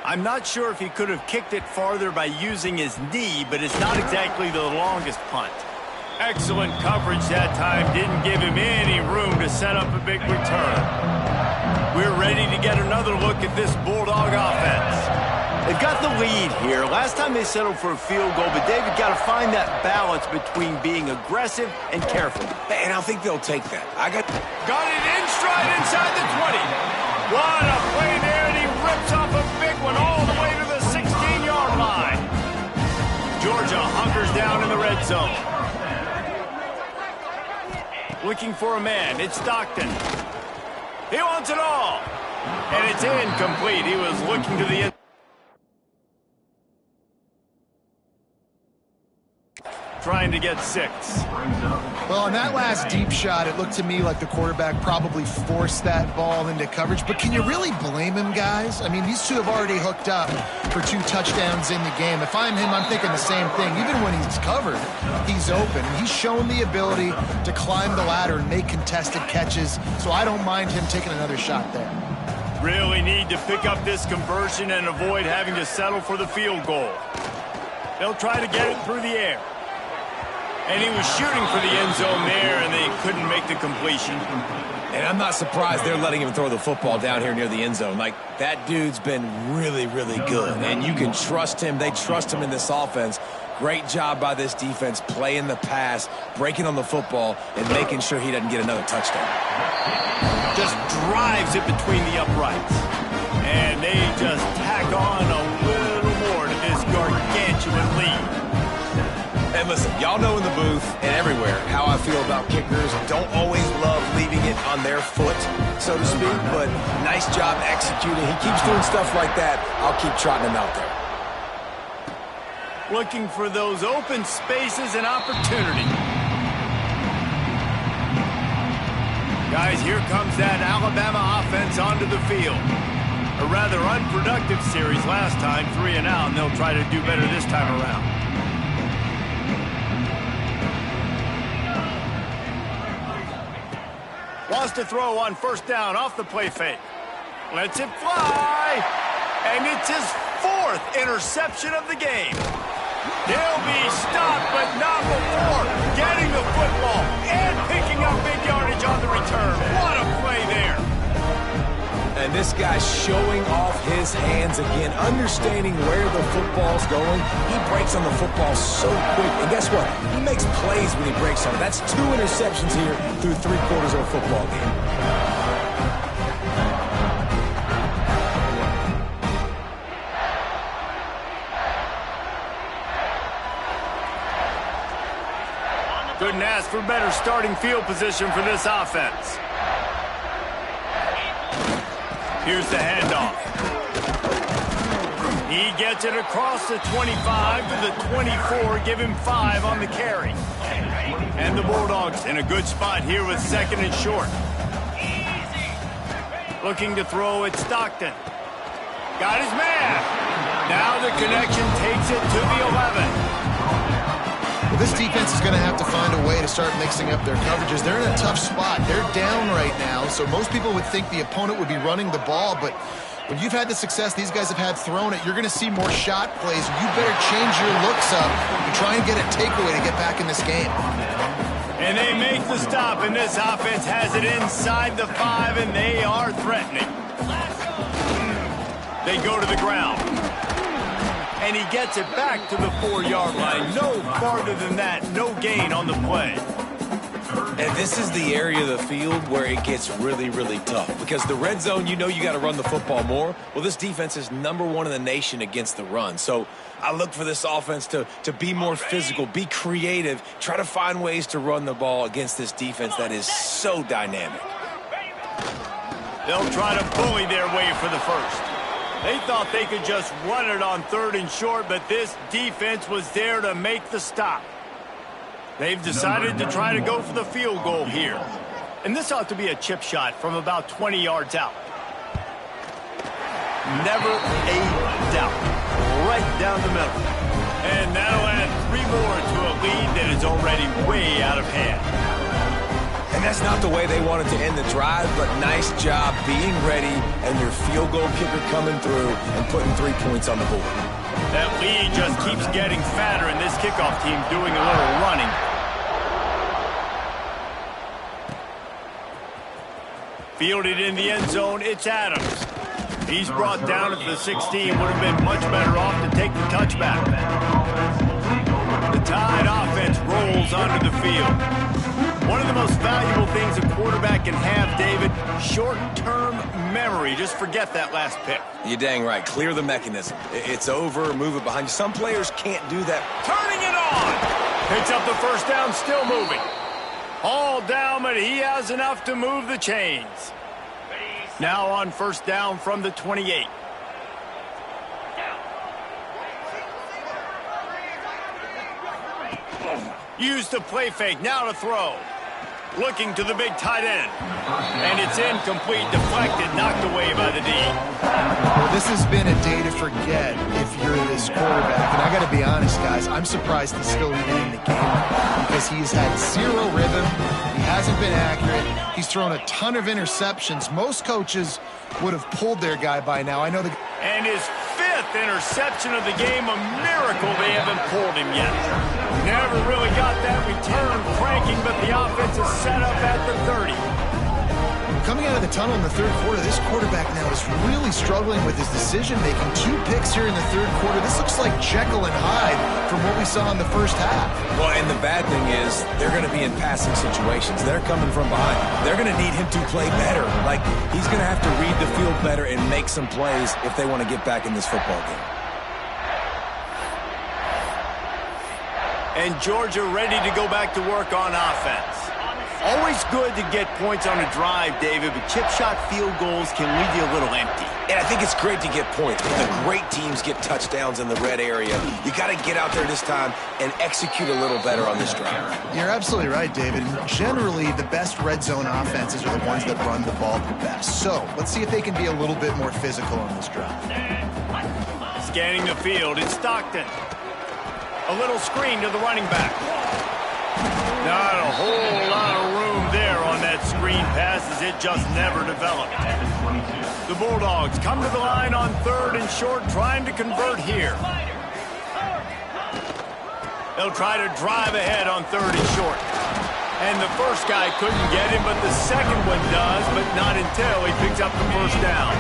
I'm not sure if he could have kicked it farther by using his knee, but it's not exactly the longest punt. Excellent coverage that time. Didn't give him any room to set up a big return. We're ready to get another look at this Bulldog offense. They've got the lead here. Last time they settled for a field goal, but David got to find that balance between being aggressive and careful. And I think they'll take that. Got it in stride inside the 20. What a play there, and he rips off a big one all the way to the 16-yard line. Georgia hunkers down in the red zone. Looking for a man. It's Stockton. He wants it all. And it's incomplete. He was looking to the end. Trying to get 6. Well, on that last deep shot, it looked to me like the quarterback probably forced that ball into coverage. But can you really blame him, guys? I mean, these two have already hooked up for 2 touchdowns in the game. If I'm him, I'm thinking the same thing. Even when he's covered, he's open. He's shown the ability to climb the ladder and make contested catches, so I don't mind him taking another shot there. Really need to pick up this conversion and avoid having to settle for the field goal. They'll try to get it through the air. And he was shooting for the end zone there, and they couldn't make the completion. And I'm not surprised they're letting him throw the football down here near the end zone. Like, that dude's been really, really good. And you can trust him. They trust him in this offense. Great job by this defense playing the pass, breaking on the football, and making sure he doesn't get another touchdown. Just drives it between the uprights. And they just tack on a little more to this gargantuan lead. And listen, y'all know in the booth and everywhere how I feel about kickers. Don't always love leaving it on their foot, so to speak, but nice job executing. He keeps doing stuff like that. I'll keep trotting him out there. Looking for those open spaces and opportunity. Guys, here comes that Alabama offense onto the field. A rather unproductive series last time, 3 and out, and they'll try to do better this time around. Wants to throw on first down off the play fake. Lets it fly. And it's his 4th interception of the game. He'll be stopped, but not before getting the football and picking up big yardage on the return. What a play there. And this guy's showing off his hands again, understanding where the football's going. He breaks on the football so quick. And guess what? He makes plays when he breaks on it. That's 2 interceptions here through 3/4 of a football game. Couldn't ask for better starting field position for this offense. Here's the handoff. He gets it across the 25 to the 24, give him 5 on the carry. And the Bulldogs in a good spot here with 2nd and short. Looking to throw at Stockton. Got his man. Now the connection takes it to the 11. Well, this defense is going to have to find a way to start mixing up their coverages. They're in a tough spot. They're down right now, so most people would think the opponent would be running the ball, but when you've had the success these guys have had throwing it, you're going to see more shot plays. You better change your looks up and try and get a takeaway to get back in this game. And they make the stop, and this offense has it inside the 5, and they are threatening. They go to the ground. And he gets it back to the 4-yard line. No farther than that. No gain on the play. And this is the area of the field where it gets really, really tough. Because the red zone, you know you got to run the football more. Well, this defense is #1 in the nation against the run. So I look for this offense to be more physical, be creative, try to find ways to run the ball against this defense that is so dynamic. They'll try to bully their way for the first. They thought they could just run it on 3rd and short, but this defense was there to make the stop. They've decided to try to go for the field goal here. And this ought to be a chip shot from about 20 yards out. Never a doubt. Right down the middle. And that'll add 3 more to a lead that is already way out of hand. And that's not the way they wanted to end the drive, but nice job being ready and your field goal kicker coming through and putting 3 points on the board. That lead just keeps getting fatter, and this kickoff team doing a little running. Fielded in the end zone, it's Adams. He's brought down at the 16, would have been much better off to take the touchback. The Tide offense rolls onto the field. One of the most valuable things a quarterback can have, David, short-term memory. Just forget that last pick. You're dang right. Clear the mechanism. It's over, move it behind you. Some players can't do that. Turning it on. Picks up the first down, still moving. All down, but he has enough to move the chains. Now on first down from the 28. Use the play fake, now to throw. Looking to the big tight end. And it's incomplete, deflected, knocked away by the D. Well, this has been a day to forget if you're this quarterback. And I got to be honest, guys, I'm surprised he's still even in the game because he's had zero rhythm. He hasn't been accurate. He's thrown a ton of interceptions. Most coaches would have pulled their guy by now. I know the... And his 5th interception of the game, a miracle they haven't pulled him yet. Never really got that return cranking, but the offense is set up at the 30. Coming out of the tunnel in the third quarter, this quarterback now is really struggling with his decision-making. 2 picks here in the third quarter. This looks like Jekyll and Hyde from what we saw in the first half. Well, and the bad thing is they're going to be in passing situations. They're coming from behind. They're going to need him to play better. Like, he's going to have to read the field better and make some plays if they want to get back in this football game. And Georgia ready to go back to work on offense. Always good to get points on a drive, David, but chip shot field goals can leave you a little empty. And I think it's great to get points. The great teams get touchdowns in the red area. You got to get out there this time and execute a little better on this drive. You're absolutely right, David. Generally, the best red zone offenses are the ones that run the ball the best. So let's see if they can be a little bit more physical on this drive. Scanning the field, it's Stockton. A little screen to the running back. Not a whole lot of room there on that screen pass as it just never developed. The Bulldogs come to the line on 3rd and short, trying to convert here. They'll try to drive ahead on 3rd and short. And the first guy couldn't get him, but the second one does, but not until he picks up the first down.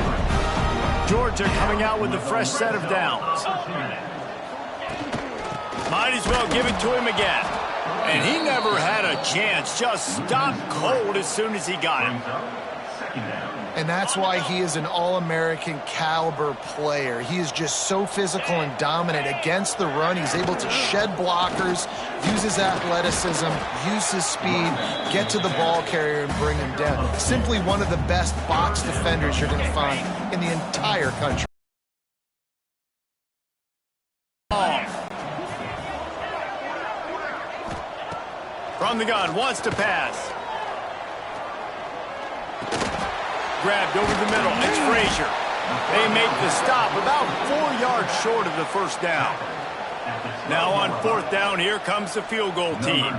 Georgia coming out with a fresh set of downs. Might as well give it to him again. And he never had a chance. Just stopped cold as soon as he got him. And that's why he is an All-American caliber player. He is just so physical and dominant against the run. He's able to shed blockers, use his athleticism, use his speed, get to the ball carrier and bring him down. Simply one of the best box defenders you're going to find in the entire country. From the gun, wants to pass. Grabbed over the middle, it's Frazier. They make the stop about 4 yards short of the first down. Now on 4th down, here comes the field goal team.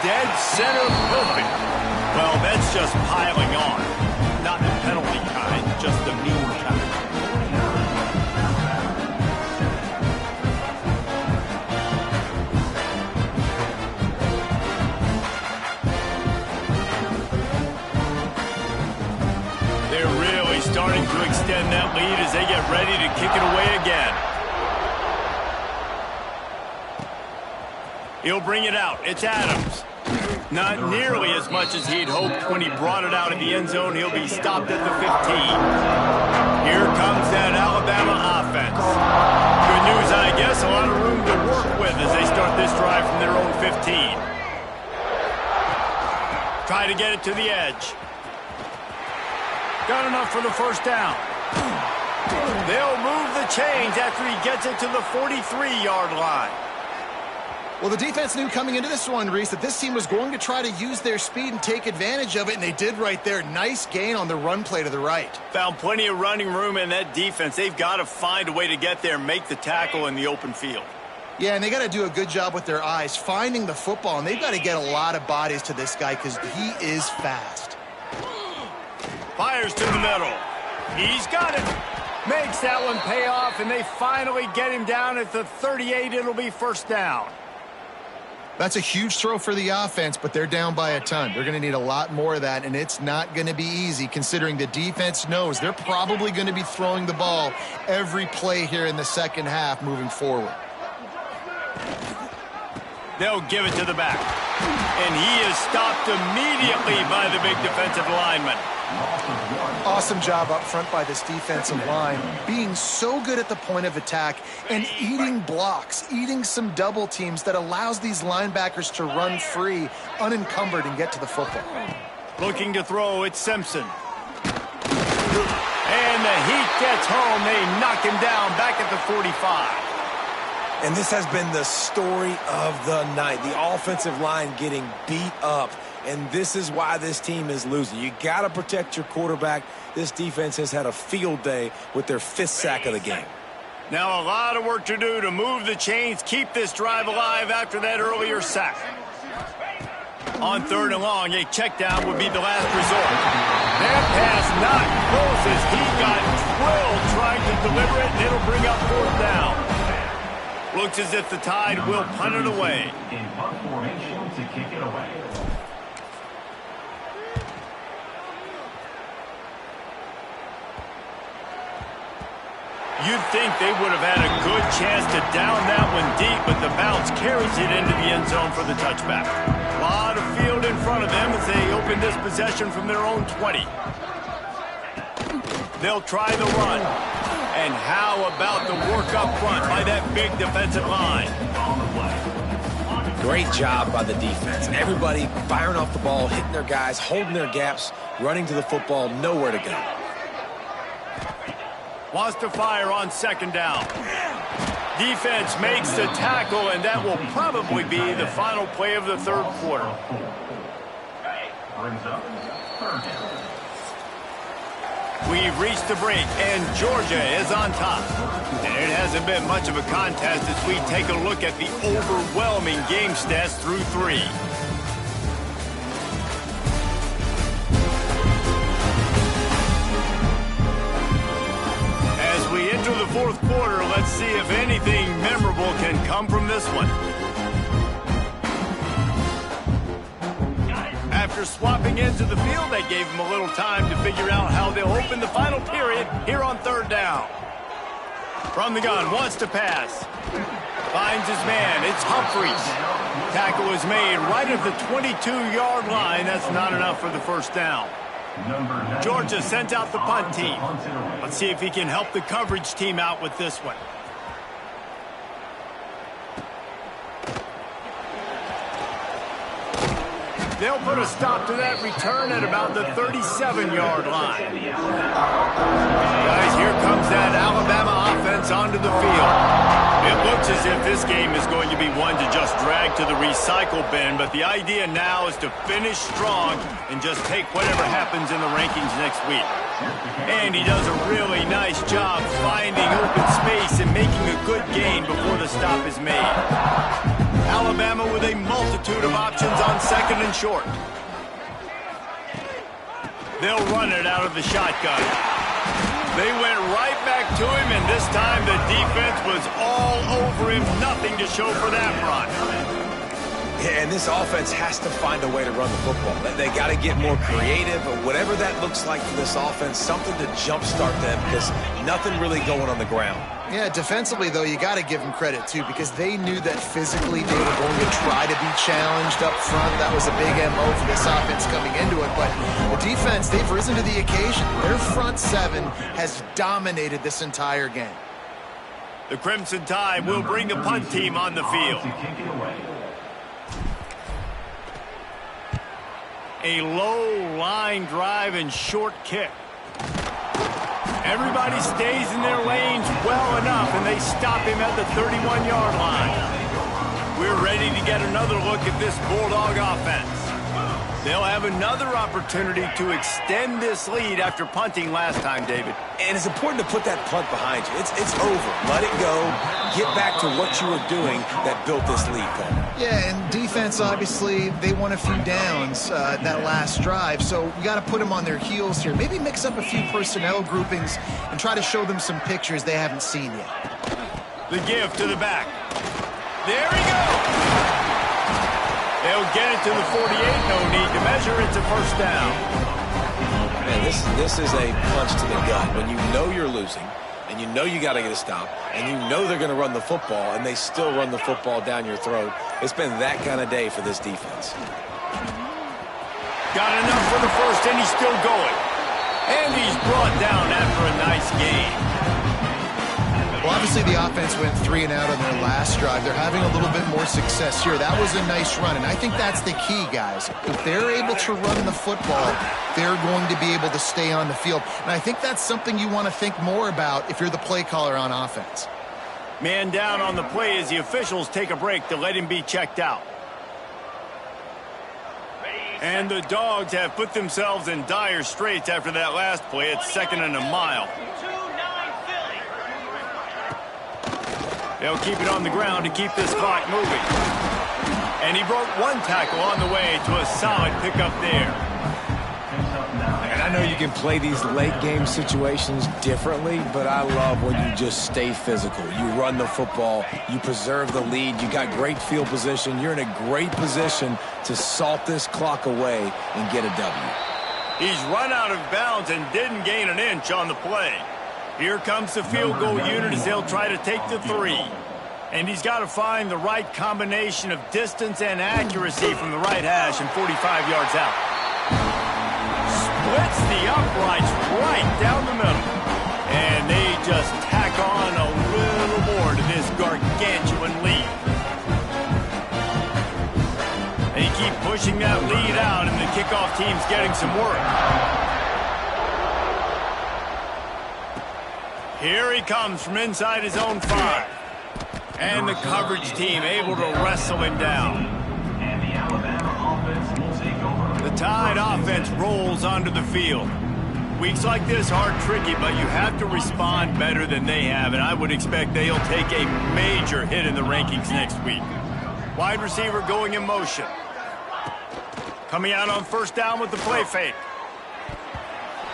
Dead center perfect. Well, that's just piling on. Not the penalty kind, just the mean kind. Starting to extend that lead as they get ready to kick it away again. He'll bring it out. It's Adams. Not nearly as much as he'd hoped when he brought it out of the end zone. He'll be stopped at the 15. Here comes that Alabama offense. Good news, I guess. A lot of room to work with as they start this drive from their own 15. Try to get it to the edge. Got enough for the first down. They'll move the chains after he gets it to the 43-yard line. Well, the defense knew coming into this one, Reese, that this team was going to try to use their speed and take advantage of it, and they did right there. Nice gain on the run play to the right. Found plenty of running room in that defense. They've got to find a way to get there and make the tackle in the open field. Yeah, and they got to do a good job with their eyes, finding the football, and they've got to get a lot of bodies to this guy because he is fast. Fires to the middle. He's got it. Makes that one pay off, and they finally get him down at the 38. It'll be first down. That's a huge throw for the offense, but they're down by a ton. They're going to need a lot more of that, and it's not going to be easy considering the defense knows they're probably going to be throwing the ball every play here in the second half moving forward. They'll give it to the back. And he is stopped immediately by the big defensive lineman. Awesome job up front by this defensive line, being so good at the point of attack and eating blocks, eating some double teams that allows these linebackers to run free, unencumbered, and get to the football. Looking to throw, it's Simpson. And the heat gets home. They knock him down back at the 45. And this has been the story of the night. The offensive line getting beat up. And this is why this team is losing. You got to protect your quarterback. This defense has had a field day with their 5th sack of the game. Now a lot of work to do to move the chains, keep this drive alive after that earlier sack. On 3rd and long, a check down would be the last resort. That pass not close as he got drilled trying to deliver it, and it'll bring up 4th down. Looks as if the Tide will punt it away. In punt formation to kick it away. You'd think they would have had a good chance to down that one deep, but the bounce carries it into the end zone for the touchback. A lot of field in front of them as they open this possession from their own 20. They'll try the run. And how about the work up front by that big defensive line? Great job by the defense. Everybody firing off the ball, hitting their guys, holding their gaps, running to the football, nowhere to go. Wants to fire on 2nd down. Defense makes the tackle, and that will probably be the final play of the 3rd quarter. Brings up 3rd down. We've reached the break, and Georgia is on top. And it hasn't been much of a contest as we take a look at the overwhelming game stats through 3. As we enter the 4th quarter, let's see if anything memorable can come from this one. After swapping into the field, that gave them a little time to figure out how they'll open the final period here on 3rd down. From the gun, wants to pass. Finds his man. It's Humphries. Tackle is made right at the 22-yard line. That's not enough for the 1st down. Georgia sends out the punt team. Let's see if he can help the coverage team out with this one. They'll put a stop to that return at about the 37-yard line. Guys, here comes that Alabama offense onto the field. It looks as if this game is going to be one to just drag to the recycle bin, but the idea now is to finish strong and just take whatever happens in the rankings next week. And he does a really nice job finding open space and making a good gain before the stop is made. Alabama with a multitude of options on 2nd and short. They'll run it out of the shotgun. They went right back to him, and this time the defense was all over him. Nothing to show for that run. Yeah, and this offense has to find a way to run the football. They got to get more creative, or whatever that looks like for this offense, something to jumpstart them, because nothing really going on the ground. Yeah, defensively, though, you got to give them credit, too, because they knew that physically they were going to try to be challenged up front. That was a big MO for this offense coming into it. But the defense, they've risen to the occasion. Their front 7 has dominated this entire game. The Crimson Tide will bring the punt team on the field. A low line drive and short kick. Everybody stays in their lanes well enough, and they stop him at the 31-yard line. We're ready to get another look at this Bulldog offense. They'll have another opportunity to extend this lead after punting last time, David. And it's important to put that punt behind you. It's over. Let it go. Get back to what you were doing that built this lead, Paul. Yeah, and defense, obviously, they won a few downs that last drive, so we got to put them on their heels here. Maybe mix up a few personnel groupings and try to show them some pictures they haven't seen yet. The give to the back. There he goes. They'll get it to the 48. No need to measure. It's a 1st down. Man, this is a punch to the gut. When you know you're losing, and you know you got to get a stop, and you know they're going to run the football, and they still run the football down your throat, It's been that kind of day for this defense. Got enough for the first, and he's still going. And he's brought down after a nice game. Well, obviously the offense went 3 and out on their last drive. They're having a little bit more success here. That was a nice run, and I think that's the key, guys. If they're able to run the football, they're going to be able to stay on the field. And I think that's something you want to think more about if you're the play caller on offense. Man down on the play as the officials take a break to let him be checked out. And the Dogs have put themselves in dire straits after that last play. It's 2nd and a mile. They'll keep it on the ground to keep this clock moving. And he broke one tackle on the way to a solid pickup there. And I know you can play these late game situations differently, but I love when you just stay physical. You run the football, you preserve the lead, you got great field position, you're in a great position to salt this clock away and get a W. He's run out of bounds and didn't gain an inch on the play. Here comes the field goal unit as they'll try to take the 3. And he's got to find the right combination of distance and accuracy from the right hash and 45 yards out. Splits the uprights right down the middle. And they just tack on a little more to this gargantuan lead. They keep pushing that lead out, and the kickoff team's getting some work. Here he comes from inside his own 5. And the coverage team able to wrestle him down. And the Alabama offense will take over. The Tide offense rolls onto the field. Weeks like this are tricky, but you have to respond better than they have, and I would expect they'll take a major hit in the rankings next week. Wide receiver going in motion. Coming out on 1st down with the play fake.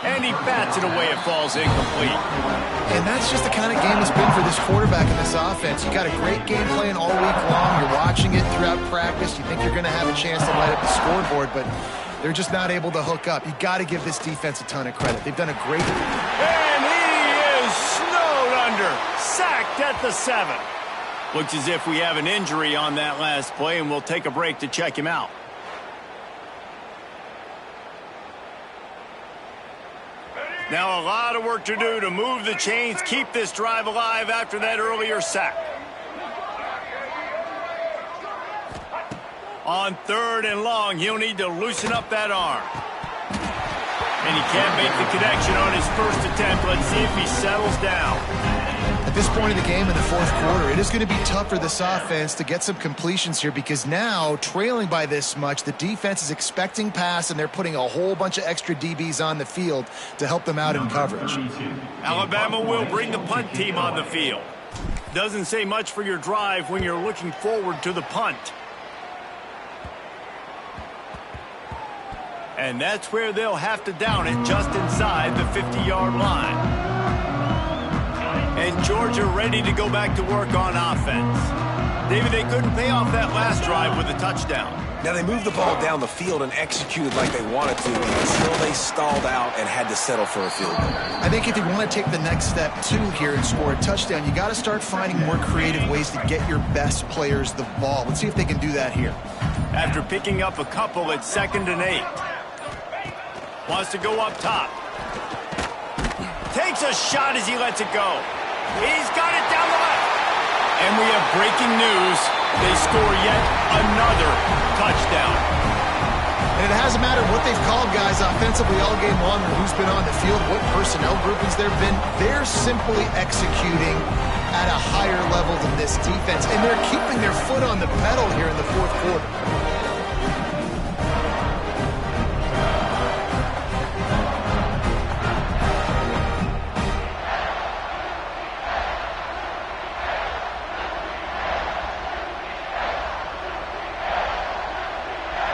And he bats it away. It falls incomplete. And that's just the kind of game it's been for this quarterback in this offense. You got a great game plan all week long. You're watching it throughout practice. You think you're going to have a chance to light up the scoreboard, but they're just not able to hook up. You got to give this defense a ton of credit. They've done a great job. And he is snowed under. Sacked at the 7. Looks as if we have an injury on that last play, and we'll take a break to check him out. Now a lot of work to do to move the chains, keep this drive alive after that earlier sack. On 3rd and long, he'll need to loosen up that arm. And he can't make the connection on his first attempt. Let's see if he settles down. At this point in the game in the 4th quarter, it is going to be tough for this offense to get some completions here because now, trailing by this much, the defense is expecting pass and they're putting a whole bunch of extra DBs on the field to help them out in coverage. Alabama will bring the punt team on the field. Doesn't say much for your drive when you're looking forward to the punt. And that's where they'll have to down it just inside the 50-yard line. And Georgia ready to go back to work on offense. David, they couldn't pay off that last drive with a touchdown. Now they moved the ball down the field and executed like they wanted to until they stalled out and had to settle for a field goal. I think if you want to take the next step too here and score a touchdown, you got to start finding more creative ways to get your best players the ball. Let's see if they can do that here. After picking up a couple at 2nd and 8. Wants to go up top. Takes a shot as he lets it go. He's got it down the left. And we have breaking news. They score yet another touchdown. And it hasn't mattered what they've called, guys, offensively all game long or who's been on the field, what personnel groupings there have been. They're simply executing at a higher level than this defense. And they're keeping their foot on the pedal here in the 4th quarter.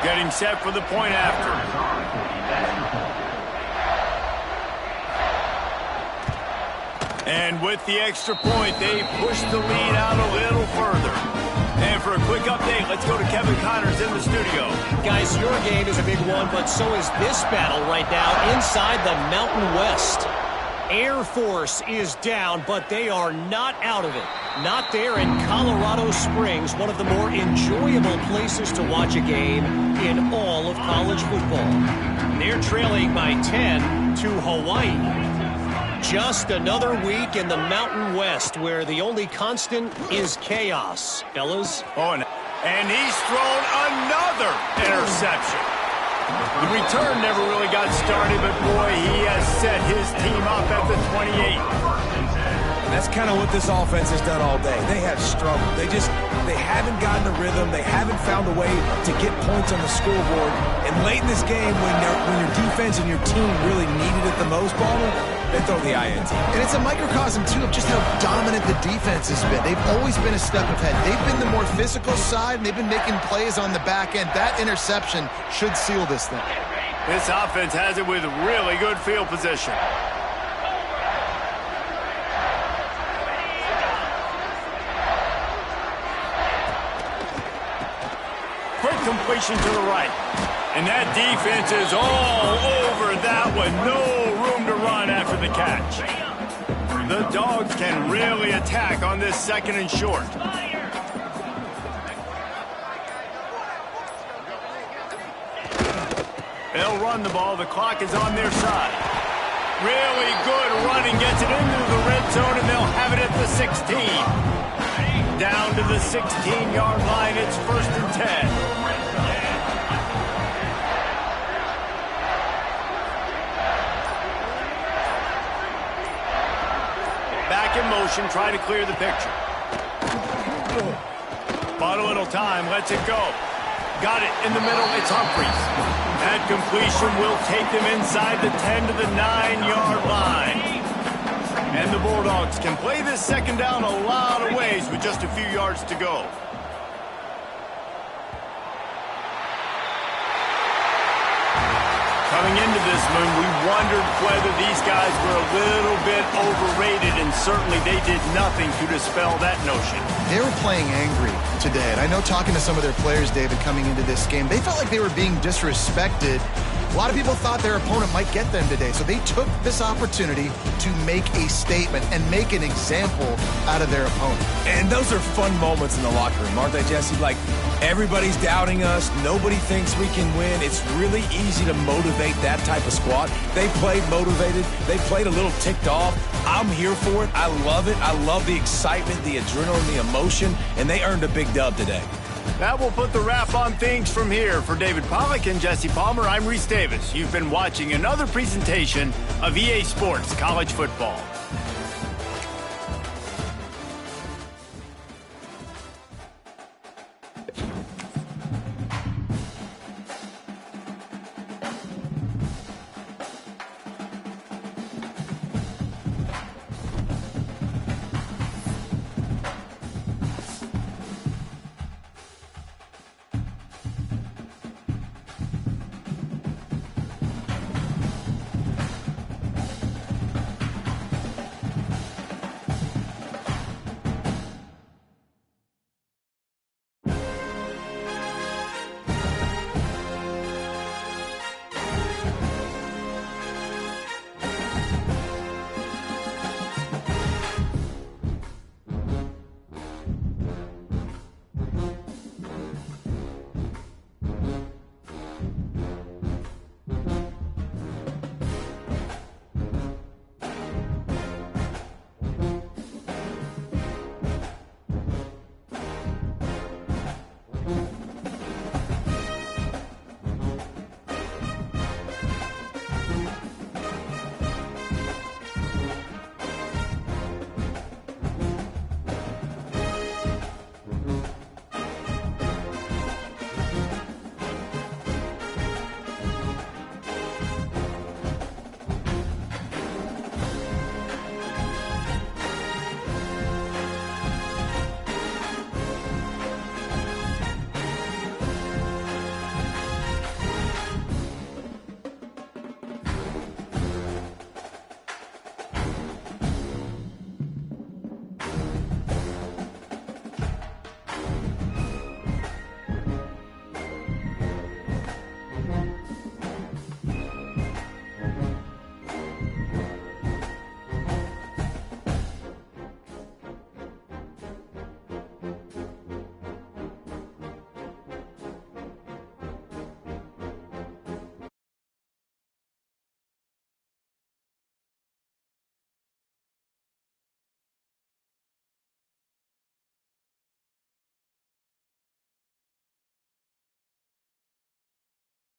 Getting set for the point after. And with the extra point, they push the lead out a little further. And for a quick update, let's go to Kevin Connors in the studio. Guys, your game is a big one, but so is this battle right now inside the Mountain West. Air Force is down, but they are not out of it. Not there in Colorado Springs, one of the more enjoyable places to watch a game in all of college football. They're trailing by 10 to Hawaii. Just another week in the Mountain West where the only constant is chaos. Fellas? Oh, and he's thrown another interception. The return never really got started, but boy, he has set his team up at the 28. And that's kind of what this offense has done all day. They have struggled. They haven't gotten a rhythm. They haven't found a way to get points on the scoreboard. And late in this game, when your defense and your team really needed it the most, Palmer, they throw the INT. And it's a microcosm, too, of just how dominant the defense has been. They've always been a step ahead. They've been the more physical side, and they've been making plays on the back end. That interception should seal this thing. This offense has it with really good field position. Quick completion to the right. And that defense is all over that one. No room to run after the catch. The Dogs can really attack on this second and short. They'll run the ball. The clock is on their side. Really good running. Gets it into the red zone, and they'll have it at the 16. Down to the 16-yard line. It's 1st and 10. Back in motion, try to clear the picture. Bought a little time, lets it go. Got it in the middle, it's Humphries. That completion will take them inside the 10 to the 9-yard line. And the Bulldogs can play this second down a lot of ways with just a few yards to go. Coming into this one, we wondered whether these guys were a little bit overrated, and certainly they did nothing to dispel that notion. They were playing angry today, and I know talking to some of their players, David, coming into this game, they felt like they were being disrespected. A lot of people thought their opponent might get them today, so they took this opportunity to make a statement and make an example out of their opponent. And those are fun moments in the locker room, aren't they, Jesse? Like, everybody's doubting us. Nobody thinks we can win. It's really easy to motivate that type of squad. They played motivated. They played a little ticked off. I'm here for it. I love it. I love the excitement, the adrenaline, the emotion, and they earned a big dub today. That will put the wrap on things from here. For David Pollack and Jesse Palmer, I'm Reese Davis. You've been watching another presentation of EA Sports College Football.